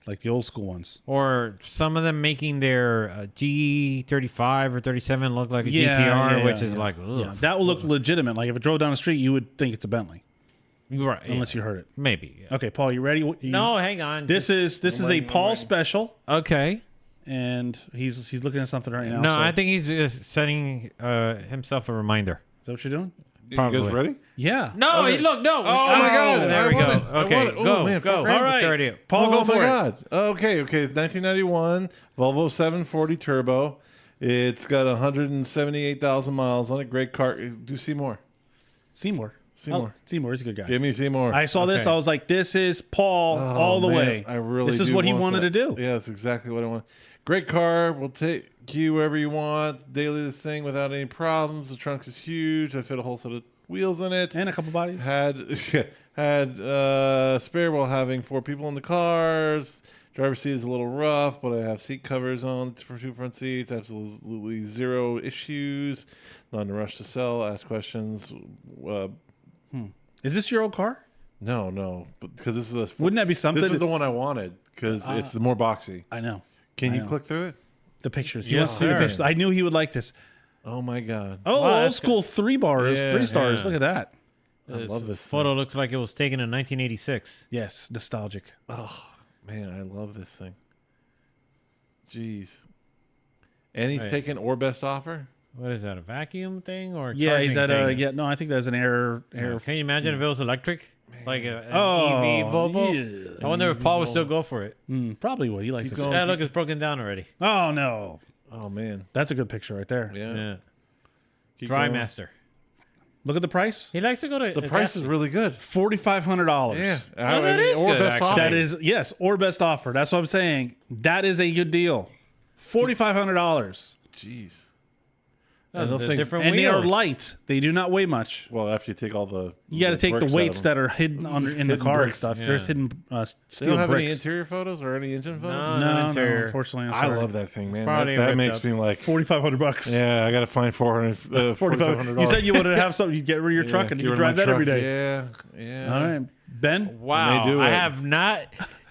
like the old school ones. Or some of them making their G35 or 37 look like a Yeah, GTR, yeah, which yeah, is yeah. like, ugh. Yeah, that will look legitimate. Like if it drove down the street, you would think it's a Bentley. Right. unless you heard it. Maybe. Yeah. Okay, Paul, you ready? No, hang on. This is a Paul special, Okay. and he's looking at something right now. No, so- I think he's just setting himself a reminder. Is that what you're doing? You guys Probably. ready? Yeah. No, look, no. Oh my God, There I we won go. it. I Okay, won it. Oh, go, man, go. All right. It's already up. Paul, go oh for my it. God. Okay. It's 1991 Volvo 740 Turbo. It's got 178,000 miles on it. Great car. Do Seymour. Seymour. Seymour. Oh, Seymour is a good guy. Give me Seymour. I saw this. Okay. I was like, this is Paul all the man, way. I really. This is do what he want wanted that. to do. Yeah, that's exactly what I want. Great car. Will take you wherever you want. Daily this thing without any problems. The trunk is huge. I fit a whole set of wheels in it. And a couple bodies. Had spare while having 4 people in the cars. Driver's seat is a little rough, but I have seat covers on for 2 front seats. Absolutely 0 issues. Not in a rush to sell. Ask questions. Is this your old car? No, because this is Wouldn't that be something? This is the one I wanted because it's more boxy. I know. Can I you know. click through it? The pictures. He Yes, wants to see the sir. pictures. I knew he would like this. Oh my God! Oh, Wow, old that's school 3 bars, Yeah, 3 stars. yeah. Look at that. I love this Photo looks like it was taken in 1986. Yes, nostalgic. Man, I love this thing. Jeez. And he's Right. taking or best offer. What is that? A vacuum thing or? A Yeah, he's at charging a thing? yeah. No, I think that's an air. Can you imagine if it was electric, like an Oh, EV Volvo? yeah. I wonder if Paul would still go for it. Probably would. He likes Keep it. going. Yeah, look, it's broken down already. Oh no, Oh man. that's a good picture right there. Yeah. Yeah. Keep Dry going. Master. Look at the price. He likes to go to. The price is really good. $4,500. Yeah. Well, that is or good, best actually. offer. That is yes, or best offer. That's what I'm saying. That is a good deal. $4,500, Jeez. Oh, And those the things- different and they are wheels. light. They do not weigh much. Well, after you take all the You got to take the bricks out weights of them. that are hidden under in the Hidden car and bricks. stuff. Yeah. There's hidden They steel don't have any bricks. interior photos or any engine photos. No. No, interior. unfortunately, I'm I sorry. love that thing, man. probably That ripped makes up. me like, $4,500. yeah, I got to find $400. You said you wanted to have something. You get rid of your truck and you drive that every day. Yeah. All right, Ben. Wow, do I it. have not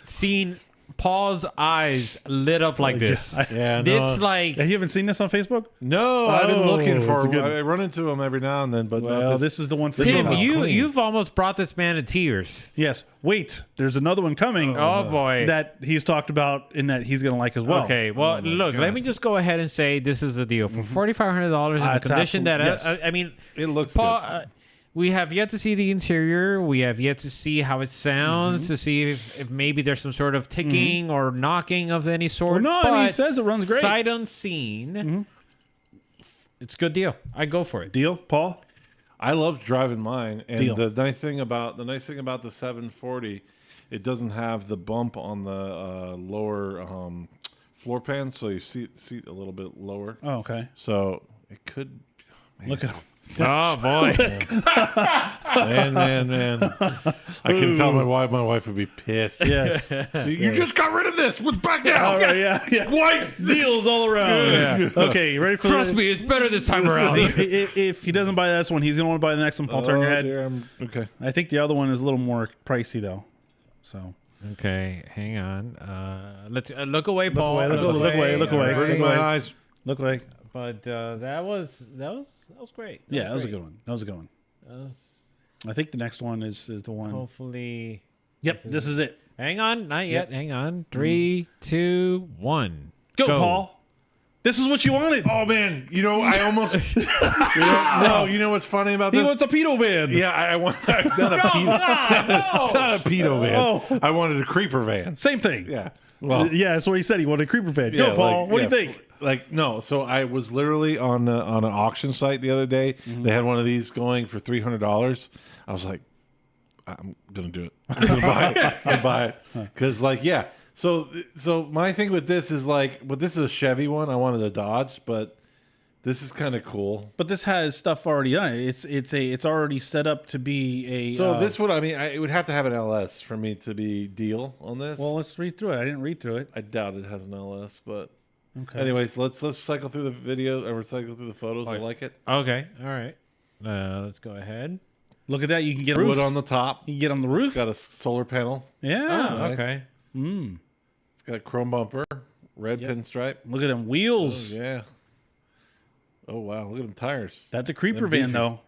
seen Paul's eyes lit up like this. Yeah. No. It's like You haven't seen this on Facebook? No, I've been looking Oh, it's for. a good- I run into them every now and then, but Well, not this is the one for Tim. you. was clean. You've almost brought this man to tears. Yes. Wait, there's another one coming. Oh boy. That he's talked about and that he's going to like as well. Okay, well, look, let me just go ahead and say this is a deal for $4,500 in a It's condition that absolute- yes. I mean, It looks Paul, good. we have yet to see the interior. We have yet to see how it sounds to see if maybe there's some sort of ticking or knocking of any sort. Well, no, I mean, he but says it runs great. Sight unseen. It's a good deal. I go for it. Deal, Paul? I love driving mine, and Deal. the nice thing about the 740, it doesn't have the bump on the lower floor pan, so you seat a little bit lower. Oh, okay. So it could. Look at him. Oh boy. Man. I can tell my wife would be pissed. Yes. You just got rid of this. What's back All down? right, yeah. White. Deals all around. Yeah. Okay, you ready for Trust the, me, it's better this time around. If he doesn't buy this one, he's going to want to buy the next one. Paul, turn your head. Okay. I think the other one is a little more pricey, though. So Okay, hang on. Let's look away, Paul. away, look away, look away. Averting Look my away. eyes. look like. But that was great. Yeah, that was a good one. That was a good one. That was I think the next one is the one. hopefully. Yep, this is it. Hang on, not yet. Hang on. 3, 2, 1. Go, Paul. This is what you wanted. Oh man, I almost. You know what's funny about He this? wants a pedo van. Yeah, I want not a pedo, not a pedo van. Oh. I wanted a creeper van. Same thing. Yeah. Well, Yeah, that's what he said. He wanted a creeper van. yeah, Go, Paul. like, What yeah, do you think? Like no, so I was literally on an auction site the other day. They had one of these going for $300. I was like, I'm gonna do it. I'm gonna buy it. I'm buy it because So my thing with this is this is a Chevy one. I wanted a Dodge, but this is kind of cool. But this has stuff already done. It's already set up to be a. So this would it would have to have an LS for me to be deal on this. Well, let's read through it. I didn't read through it. I doubt it has an LS, but Okay. anyways, let's cycle through the video or cycle through the photos. I like it. Okay, all right. Let's go ahead. Look at that. You can get a roof. Wood on the top. You can get on the roof. It's got a solar panel. Yeah. nice. Okay. It's got a chrome bumper, red pinstripe. Look at them wheels. Yeah. Oh wow, look at them tires. That's a creeper They're van, beefy. though.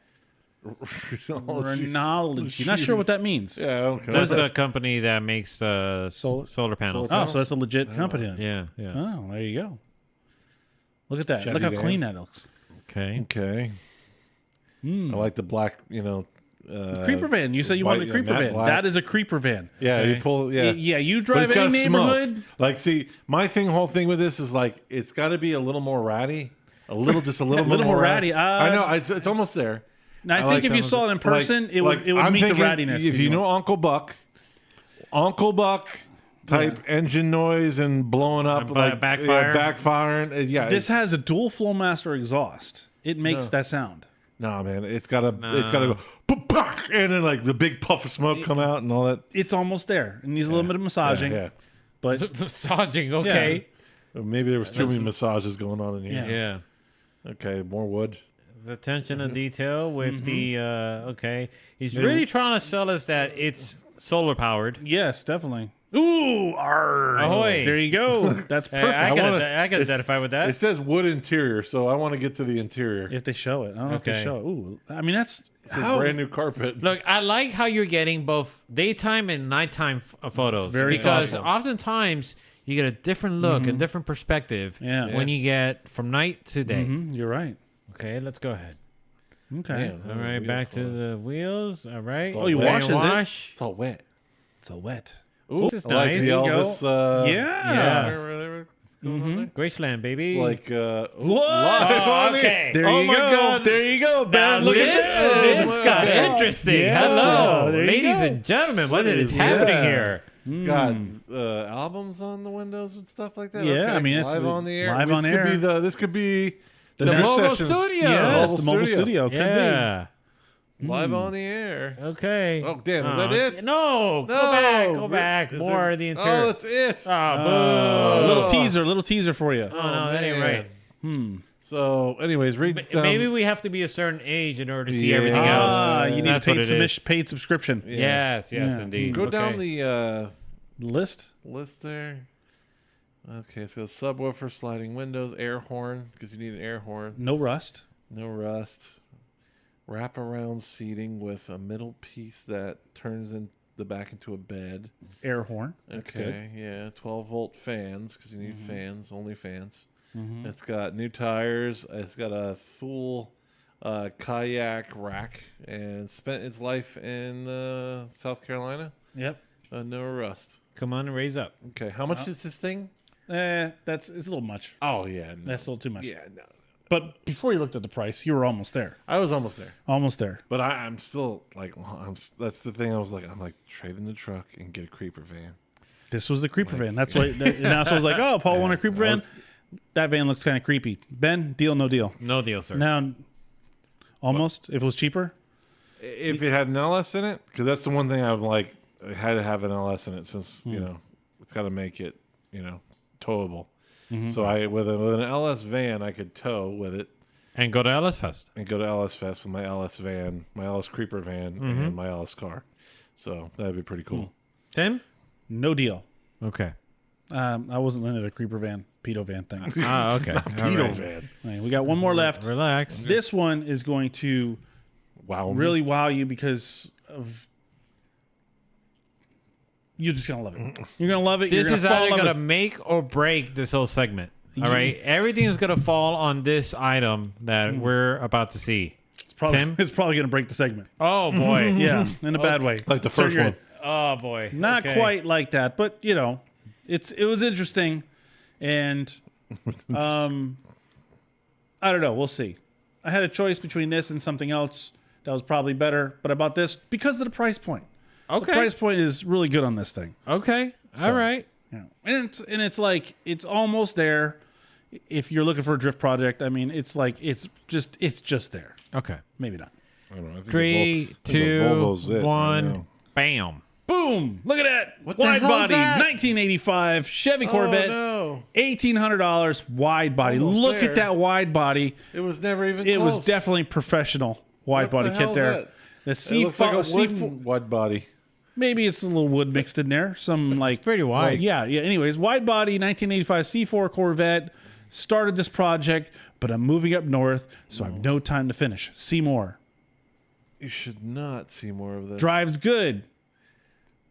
Renology. Not sure what that means. Yeah, okay. That's a company that makes solar panels. Oh, so that's a legit company then. Yeah, yeah. Oh, there you go. Look at that. Chevy Look how van. clean that looks. Okay. Okay. I like the black, Creeper van. You said you wanted a creeper matte van. black. That is a creeper van. Yeah, you pull. Yeah, Yeah, you But drive it's any gotta smoke. neighborhood. Like, see, my whole thing with this is like it's got to be a little more ratty, just a little, Little more ratty. I know it's almost there. Now, I think like if you some saw of it in person, it would I'm meet the thinking rattiness. If you know Uncle Buck type engine noise and blowing up, And like backfire? backfiring. Yeah, This has a dual Flowmaster exhaust. It makes that sound. no man, it's gotta go, and then like the big puff of smoke come out and all that. It's almost there. It needs a little bit of massaging, Yeah, but Massaging. Okay. maybe there was too many massages going on in here. Yeah. Yeah. Okay, more wood. The attention to detail with the okay. He's Maybe- really trying to sell us that it's solar powered. yes, definitely. Ooh, Ahoy. there you go. That's Hey, perfect. I can it's- identify with It that. says wood interior, so I want to get to the interior. if they show it, I don't know if they Okay. show it. Ooh, I mean that's It's a brand new carpet. Look, I like how you're getting both daytime and nighttime photos Very because thoughtful. oftentimes you get a different look and different perspective Yeah. when you get from night to day. You're right. Okay, let's go ahead. Okay. Damn. All right, back to the wheels. All right. Oh, he Clean washes it. wash. It's all wet. It's a wet. Ooh, This is I like nice. the There you go. Elvis. Yeah. whatever it's going on there. Graceland, baby. It's like What? Oh, okay. There Oh you my go. God. There you go, Now, Ben. Look at this, this. this got interesting. Yeah. Hello, There you ladies go. and gentlemen. What is happening Yeah. here? got albums on the windows and stuff like that. Yeah, I mean, it's live on the air. live on air. This could be The Drift mobile Sessions. studio. Yes, Mobile the mobile studio could Yeah. live on the air. Okay. Oh, damn, is that it? No. Go back. Go back. Is More there- of the interior. Oh, that's it. Ah, be. boo. Little teaser for you. Oh, no, that ain't right. So, anyways, read. Maybe we have to be a certain age in order to see Yeah. everything Ah, else. you need That's a what it is. paid subscription. Yes, yes, Yeah. indeed. go Okay. down the List. list there. Okay, so subwoofer, sliding windows, air horn because you need an air horn. No rust. No rust. Wraparound seating with a middle piece that turns in the back into a bed. Air horn. That's Okay, yeah, 12-volt fans because you need fans, only fans. Mm-hmm. It's got new tires. It's got a full kayak rack and spent its life in South Carolina. Yep. No rust. Come on and raise up. Okay, how much is this thing? It's a little much. Oh yeah, no. That's a little too much. Yeah, no. But before you looked at the price, you were almost there. I was almost there, Almost there. but I'm still like, that's the thing. I'm like trade in the truck and get a creeper van. This was the creeper van. That's why. Now so I was like, oh, Paul wanted a creeper van. That van looks kind of creepy. Ben, deal, no deal. No deal, sir. Now, almost. If it was cheaper, If it had an LS in it, because that's the one thing I'm like, I had to have an LS in it since you know it's got to make it towable. So with an LS van, I could tow with it And go to Ellis Fest. and go to LS Fest with my LS van, my LS Creeper van, and my LS car. So that'd be pretty cool. Tim? no deal. Okay. I wasn't into the creeper van, pedo van thing. Ah, okay. Pedo van. All right, we got one more left. Relax. This one is going to Wow. really wow you because of. You're just gonna love it. You're gonna love it. This You're is gonna fall either in love going to with- make or break this whole segment. All right? Everything is going to fall on this item that we're about to see. Tim? It's probably gonna break the segment. Oh, boy. Yeah, in a bad way. Like the So first you're one. good. Oh, boy. Not Okay. quite like that, but it was interesting, and I don't know. We'll see. I had a choice between this and something else that was probably better, but I bought this because of the price point. The Okay. price point is really good on this thing. Okay. All right. Yeah. And it's like it's almost there. If you're looking for a drift project, I mean, it's like it's just there. Okay. Maybe not. I don't know, I think the 3, I think the 2, Volvo's it, I 1. know. Bam. Boom! Look at that the wide hell's body, that? 1985 Chevy Corvette, Oh, no. $1,800 wide body. Almost Look there. at that wide body. It was never even It was close. definitely professional wide What body the kit hell's there. that? The It looks like a C4, wooden wide body. maybe it's a little wood mixed in there. Some like pretty wide. Yeah. Anyways, wide body 1985 C4 Corvette. Started this project, but I'm moving up north, so I have no time to finish. See more. You should not see more of this. Drives good.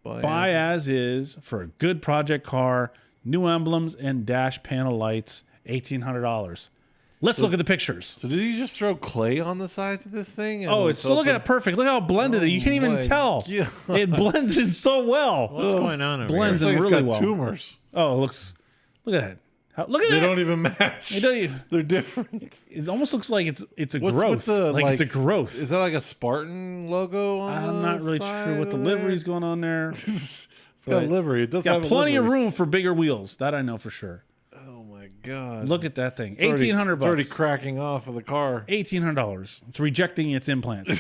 Buy Buy as is for a good project car. New emblems and dash panel lights. $1,800. Let's look at the pictures. So did he just throw clay on the sides of this thing? and Oh, it's look at it perfect. Look how blended it. You can't even my tell. God. It blends in so well. What's going on over Blends here? in It's like really it's got well. tumors. Oh, it looks. Look at that. Look at They that. don't even match. It don't even- They're different. It almost looks like it's a What's growth. with the, like it's a growth. Is that like a Spartan logo on I'm the not really side sure what the over there? livery's going on there. It's got a But livery. It does Got have plenty a of livery. room for bigger wheels. That I know for sure. Oh my god! Look at that thing. It's already- $1,800. It's already cracking off of the car. $1,800. It's rejecting its implants.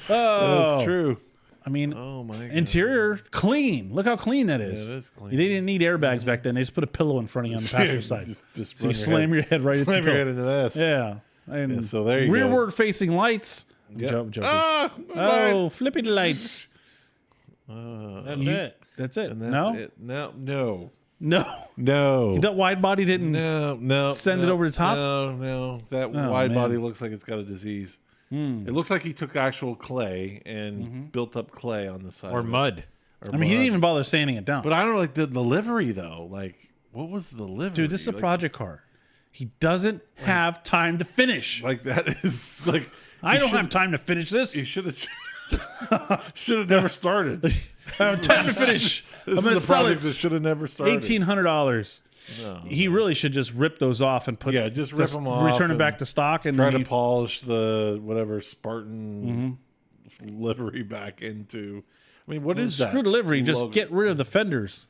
That's true. I mean, Oh my god! interior clean. Look how clean that is. Yeah, it is clean. They didn't need airbags back then. They just put a pillow in front of you on the passenger side. Just So you slam your head right into slam the your head pillow. into this. Yeah. And Yeah, so there you go. rearward facing lights. Yep. Joking. Ah, Oh, flippy lights. That's it. That's it. and that's No? it. No. No. That wide body didn't. No. Send it over the top? No. That Oh, wide man. body looks like it's got a disease. It looks like he took actual clay and built up clay on the side. Or of it. mud. Or I mean, he mud. didn't even bother sanding it down. But I don't like the livery though. Like, what was the livery? Dude, this is a like, project car. He doesn't have time to finish. Like that is like. I don't have time to finish this. He should have never started. This I don't have time to finish. I'm is going the to sell project that it. should have never started. $1,800. He really should just rip those off and put. Yeah, just rip them off Return it and back to stock and Try then to polish the whatever Spartan livery back into. I mean, what is that? screw delivery. Just logo? get rid of the fenders.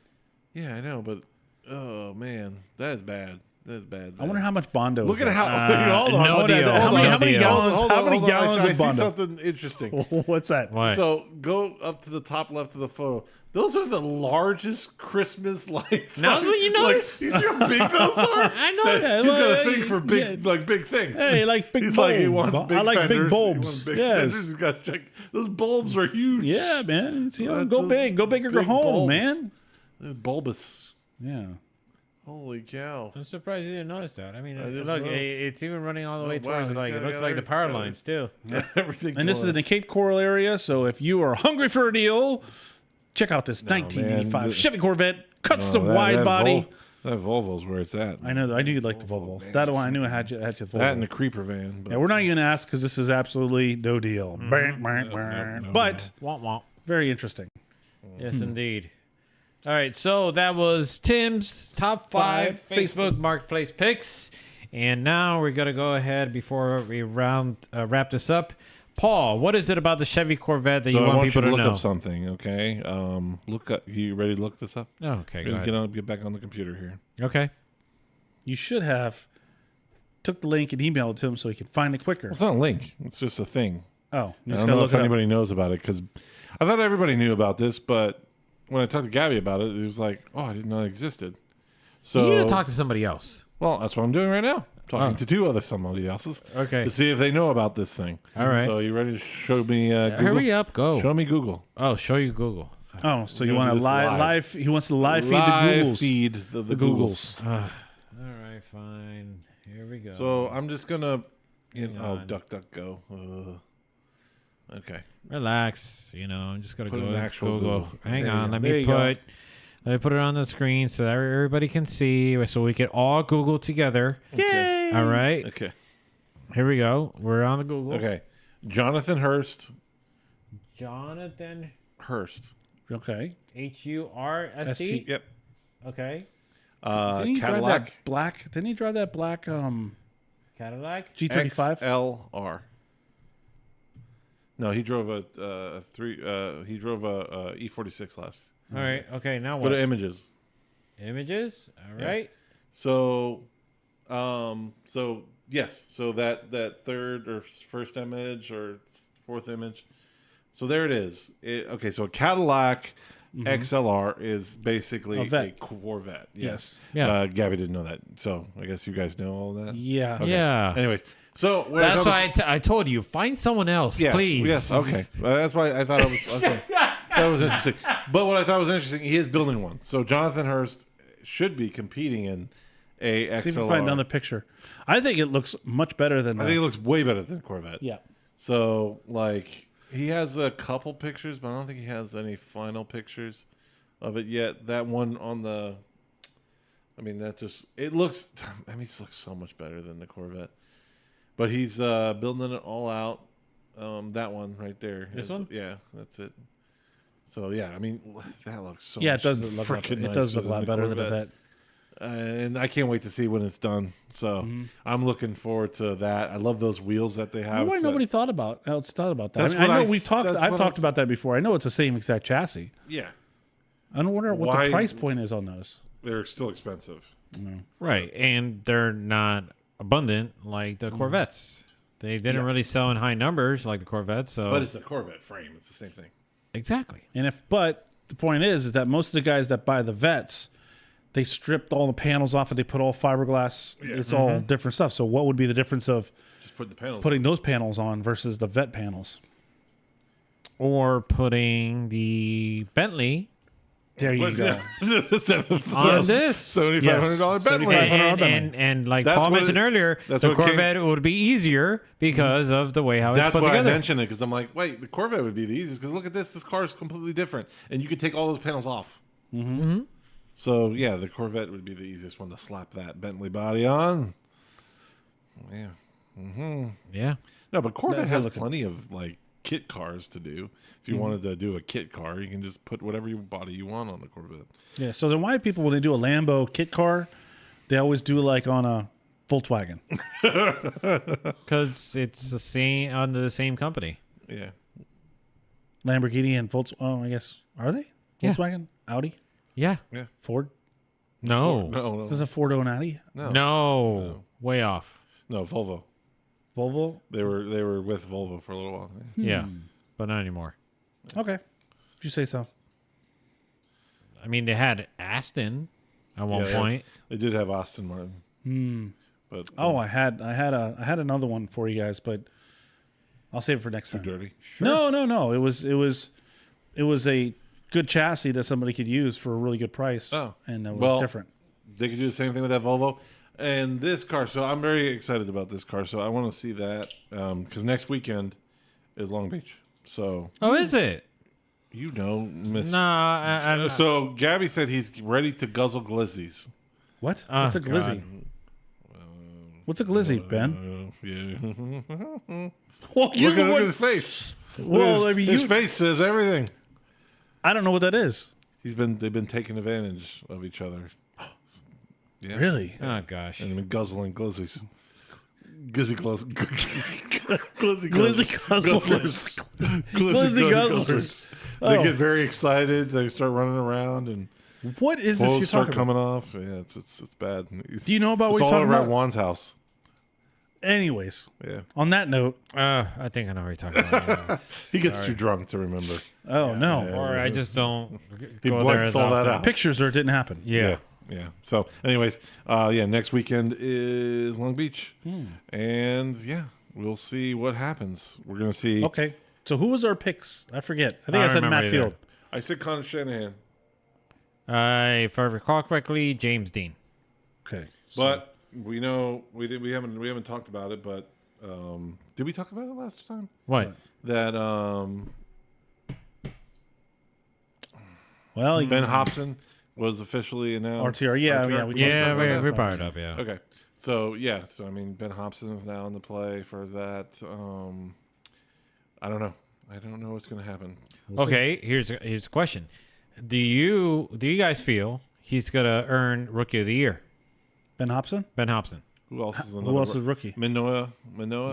Yeah, I know, but oh man, that is bad. That is bad. I wonder how much Bondo. Look is at that? how. Hold on. no Hold on, deal. hold on. How many deal. gallons? Hold How on, many hold on. gallons I of see Bondo? something interesting. What's that? What? So go up to the top left of the photo. Those are the largest Christmas lights. Now's what you notice? Like, you see how big those are? I know That's- that. He's got a Well, thing for big, like big things. Hey, like big He's bulbs. like he wants big I like fenders. big He bulbs. wants big Yes. fenders. He's got check. Those bulbs are huge. Yeah, man. See, That's go those big. Go big or go big home, bulbs. man. They're bulbous. Yeah. Holy cow! I'm surprised you didn't notice that. I mean, just look, noticed. it's even running all the way wow, towards he's like got- it looks got like the power everything. lines too. Everything. And this is in the Cape Coral area, so if you are hungry for a deal, check out this 1985 man. Chevy Corvette custom that wide body. That Volvo's where it's at. I know. I knew you'd like the Volvo. That one, I knew I had you. Volvo. That and the creeper van. But Yeah, we're not even gonna ask because this is absolutely no deal. But Womp womp. very interesting. Yes, indeed. All right, so that was Tim's top 5 Facebook Marketplace picks, and now we're gonna go ahead before we wrap this up. Paul, what is it about the Chevy Corvette that So you I want want people you to to know? look up something, okay? Look up. You ready to look this up? Oh, okay, go ahead. Get back on the computer here. Okay. You should have took the link and emailed it to him so he could find it quicker. It's not a link. It's just a thing. Oh, you I just don't gotta know look if it up. anybody knows about it because I thought everybody knew about this, but when I talked to Gabby about it, it was like, oh, I didn't know it existed. So You need to talk to somebody else. Well, that's what I'm doing right now. Talking to two other somebody else's. Okay. To see if they know about this thing. All right. So you ready to show me Google? Hurry up, go. Show me Google. Oh, show you Google. Oh, so you We're gonna want do to this live? live. He wants to live feed the Live Googles. feed the Googles. All right, fine. Here we go. So I'm just gonna, Hang oh, on. DuckDuckGo. Okay. Relax. You know, I'm just gonna Put go. an actual Google. Google. Hang There you on. go. Let There me you go. put it on the screen so that everybody can see, so we can all Google together. Okay. All right. Okay. Here we go. We're on the Google. Okay. Jonathan Hurst. Jonathan Hurst. Okay. Hurst. ST. Yep. Okay. Didn't he drive Cadillac that black? Didn't he drive that black Cadillac. G35? XLR. No, he drove a he drove a E46 last. All right. Okay. Now Go what? to images. Images. All Yeah. right. So, yes, so that third or first image or fourth image. So there it is. Okay, so a Cadillac XLR is basically A a vet. Corvette. Yes. Yeah. Gabby didn't know that, so I guess you guys know all that. Yeah. Okay. Yeah. Anyways, so what That's I thought why I told you find someone else, yes, please. Yes. Okay. That's why I thought it was okay. That was interesting. But what I thought was interesting, he is building one. So Jonathan Hurst should be competing in a XLR. See if you can find another picture. I think it looks much better than. I think it looks way better than the Corvette. Yeah. So like he has a couple pictures, but I don't think he has any final pictures of it yet. That one on the, I mean, that just it looks. I mean, it looks so much better than the Corvette. But he's building it all out. That one right there. This one? Yeah, that's it. So yeah, I mean, that looks so. Yeah, it much does look. freaking It does look a nicer lot better than the Corvette. Vet. And I can't wait to see when it's done. So I'm looking forward to that. I love those wheels that they have. Why It's nobody thought about that? That's I what know I- we've talked. that's I've what talked I- about that before. I know it's the same exact chassis. yeah, I don't wonder what Why- the price point is on those. they're still expensive. Right, and they're not abundant like the Corvettes. They didn't really sell in high numbers like the Corvettes. So But it's a Corvette frame. It's the same thing. exactly. But the point is that most of the guys that buy the Vets, they stripped all the panels off and they put all fiberglass. It's all different stuff. So what would be the difference of Just put the panels. putting those panels on versus the Vet panels? Or putting the Bentley There you go. on this. $7,500 Bentley. And like That's Paul what mentioned it- earlier, that's the what came- Corvette would be easier because of the way how That's it's put why I together. mentioned it because I'm like, wait, the Corvette would be the easiest because look at this. This car is completely different, and you could take all those panels off. Mm-hmm. So yeah, the Corvette would be the easiest one to slap that Bentley body on. Yeah. Yeah. No, but Corvette That's has looking- plenty of like kit cars to do. If you wanted to do a kit car, you can just put whatever body you want on the Corvette. Yeah. So then why people when they do a Lambo kit car, they always do like on a Volkswagen. Because it's the same under the same company. Yeah. Lamborghini and Volkswagen. Oh, I guess are they Yeah. Volkswagen, Audi, Yeah. Ford? No. No. Doesn't Ford own Audi? No. Way off. No, Volvo. Volvo? They were with Volvo for a little while. Yeah. But not anymore. Okay. Did you say so? I mean, they had Aston at one Yeah, point. They did have Aston Martin. But Oh, I had another one for you guys, but I'll save it for next time. dirty. No. It was a good chassis that somebody could use for a really good price. Oh. And it was Well, different. They could do the same thing with that Volvo. And this car, so I'm very excited about this car. So I want to see that because next weekend is Long Beach. So Oh, is it? you know, Miss. Nah. So Gabby said he's ready to guzzle glizzies. What? Oh, What's a glizzy? What's a glizzy, Ben? Yeah. Well, look at his face. Well, I mean, his face says everything. I don't know what that is. They've been taking advantage of each other. Yeah. Really? Oh, gosh. And been guzzling glizzies. Glizzy glizz. Glizzy guzzlers. Glizzy guzzlers. They Oh. get very excited. They start running around and What is this clothes you're start talking about? coming off. Yeah, it's bad. Do you know about what It's you're all talking over at about? Juan's house. Anyways, Yeah, on that note, I think I know what you're talking about. Yeah. he gets too drunk to remember. oh no, Or I just don't He go there blanks as all that often. out. pictures or it didn't happen. Yeah. Yeah. So, anyways, next weekend is Long Beach, and yeah, we'll see what happens. We're gonna see. Okay, so who was our picks? I forget. I think I I, said remember Matt either. Field. I said Connor Shanahan, If I recall correctly, James Dean. Okay, but we know we haven't talked about it. But did we talk about it last time? What? That well, Ben Hobson was officially announced. RTR. Yeah, we talked Yeah, about that. we brought it up. Yeah. Okay. So yeah, I mean Ben Hobson is now in the play for that. I don't know. I don't know what's going to happen. Okay. Here's a question. Do you guys feel he's gonna earn Rookie of the Year? Ben Hobson. Ben Hobson. Who else is Who else is rookie? Manoa.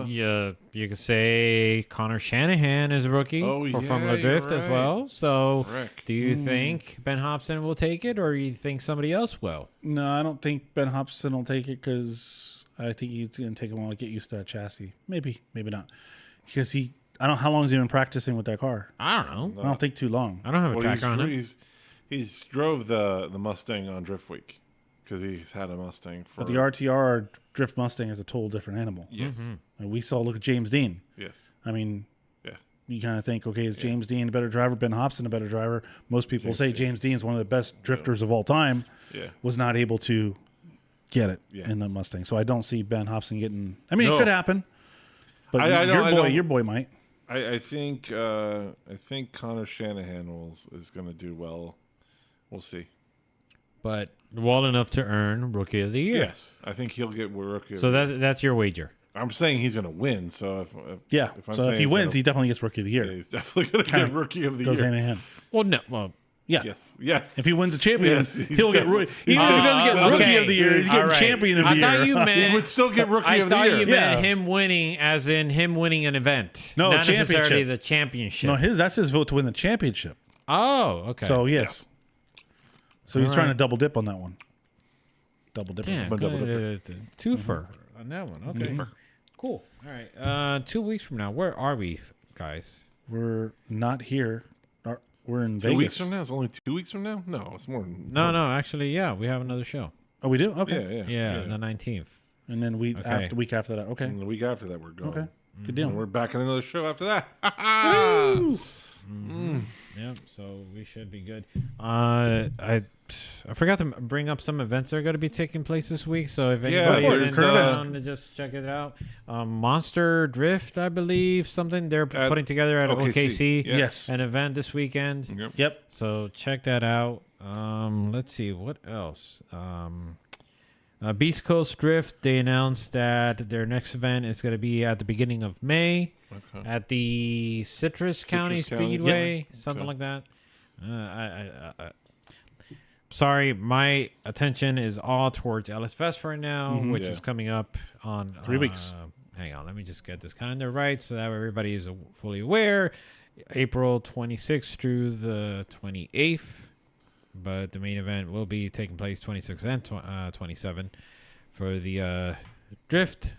Yeah, you could say Connor Shanahan is a rookie Oh, for yeah, Formula you're Drift as right. well. So, Correct. do you think Ben Hobson will take it, or you think somebody else will? No, I don't think Ben Hobson will take it because I think he's going to take a while to get used to that chassis. Maybe not, because I don't know how long has he been practicing with that car. I don't know. I don't think too long. I don't have a Well, tracker on it. he's drove the Mustang on Drift Week because he's had a Mustang for But the RTR Drift Mustang is a total different animal. yes, And we saw look at James Dean. yes, I mean, yeah. you kind of think, okay, is James Dean a better driver? Ben Hobson a better driver? Most people say James Dean is one of the best drifters of all time. Yeah. Was not able to get it Yeah. in the Mustang. So I don't see Ben Hobson getting. I mean, No. it could happen, but I don't- your boy might. I think Connor Shanahan is going to do well. We'll see. But well enough to earn Rookie of the Year. Yes, I think he'll get rookie. So that's your wager. I'm saying he's going to win. So if Yeah. I'm So saying if he he's wins, gonna- he definitely gets Rookie of the Year. he's definitely going to get rookie of the Goes year. hand in hand. Well, no. Well, Yeah. Yes. If he wins the champion, Yes, he's he'll get definitely- even he's if he doesn't get definitely- Rookie okay. of the Year, he's All getting right. Champion of the I Year. thought you he meant. would still get rookie I of the thought year. you meant Yeah. him winning, as in him winning an event. No, not necessarily championship. the championship. No, that's his vote to win the championship. Oh, okay. So yes. So he's All trying right. to double dip on that one. Double dip. Damn, Double good. Twofer on that one. Okay, cool. All right. 2 weeks from now, where are we, guys? We're not here. We're in 2 Vegas. weeks from now? It's only 2 weeks from now? No, it's more than No, actually, yeah, we have another show. Oh, we do. Okay. Yeah. Yeah, the 19th. And then Okay. week after that. Okay. And the week after that, we're going. Okay. Good And deal. we're back in another show after that. Yep. So we should be good. I forgot to bring up some events that are going to be taking place this week. So if Yeah, anybody there's, is in town to just check it out, Monster Drift, I believe, something they're At putting together at OKC. Yeah. Yes. An event this weekend. Yep. Yep. So check that out. Let's see what else. Beast Coast Drift. They announced that their next event is going to be at the beginning of May Okay. at the Citrus County County? Speedway, something Okay. like that. Sorry, my attention is all towards Ellis Fest right now, which Yeah. is coming up on 3 weeks. Hang on, let me just get this calendar right so that everybody is fully aware. April 26th through the 28th, but the main event will be taking place 26th and 27 for the Drift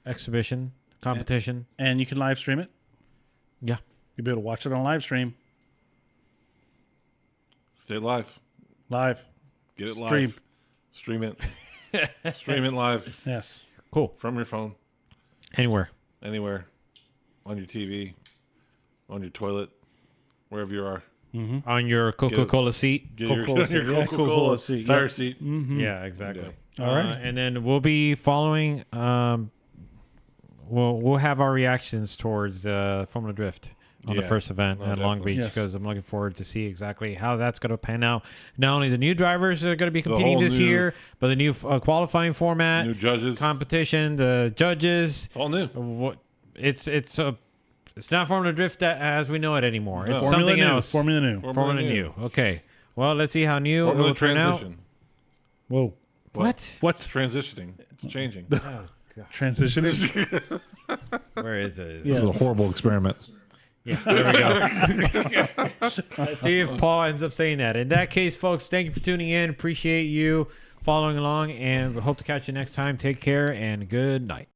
exhibition competition. And you can live stream it. Yeah. You'll be able to watch it on live stream. Stay live. Live. Get it Stream. live. Stream it. Stream it live Yes. Cool. from your phone, Anywhere. anywhere, on your TV, on your toilet, wherever you are. On your Coca-Cola seat. Get Coca-Cola your seat, yeah, Coca-Cola Coca-Cola seat, tire yeah. seat. Yeah, exactly. All right. And then we'll be following. We'll have our reactions towards Formula Drift on the Yeah. first event No, at Long definitely. Beach Yes. because I'm looking forward to see exactly how that's going to pan out. Not only the new drivers that are going to be whole competing this new- year, but the new qualifying format, New judges. competition, the judges. It's all new. What it's not Formula Drift as we know it anymore. No. It's Formula something new. else. Formula new. Formula new. Okay. Well, let's see how new it Formula will turn out. transition. Whoa. What? It's What's transitioning. It's changing. transitioning? Where is it? Yeah. This is a horrible experiment. Yeah, there we go. Let's see if Paul ends up saying that. In that case, folks, thank you for tuning in. Appreciate you following along, and we hope to catch you next time. Take care and good night.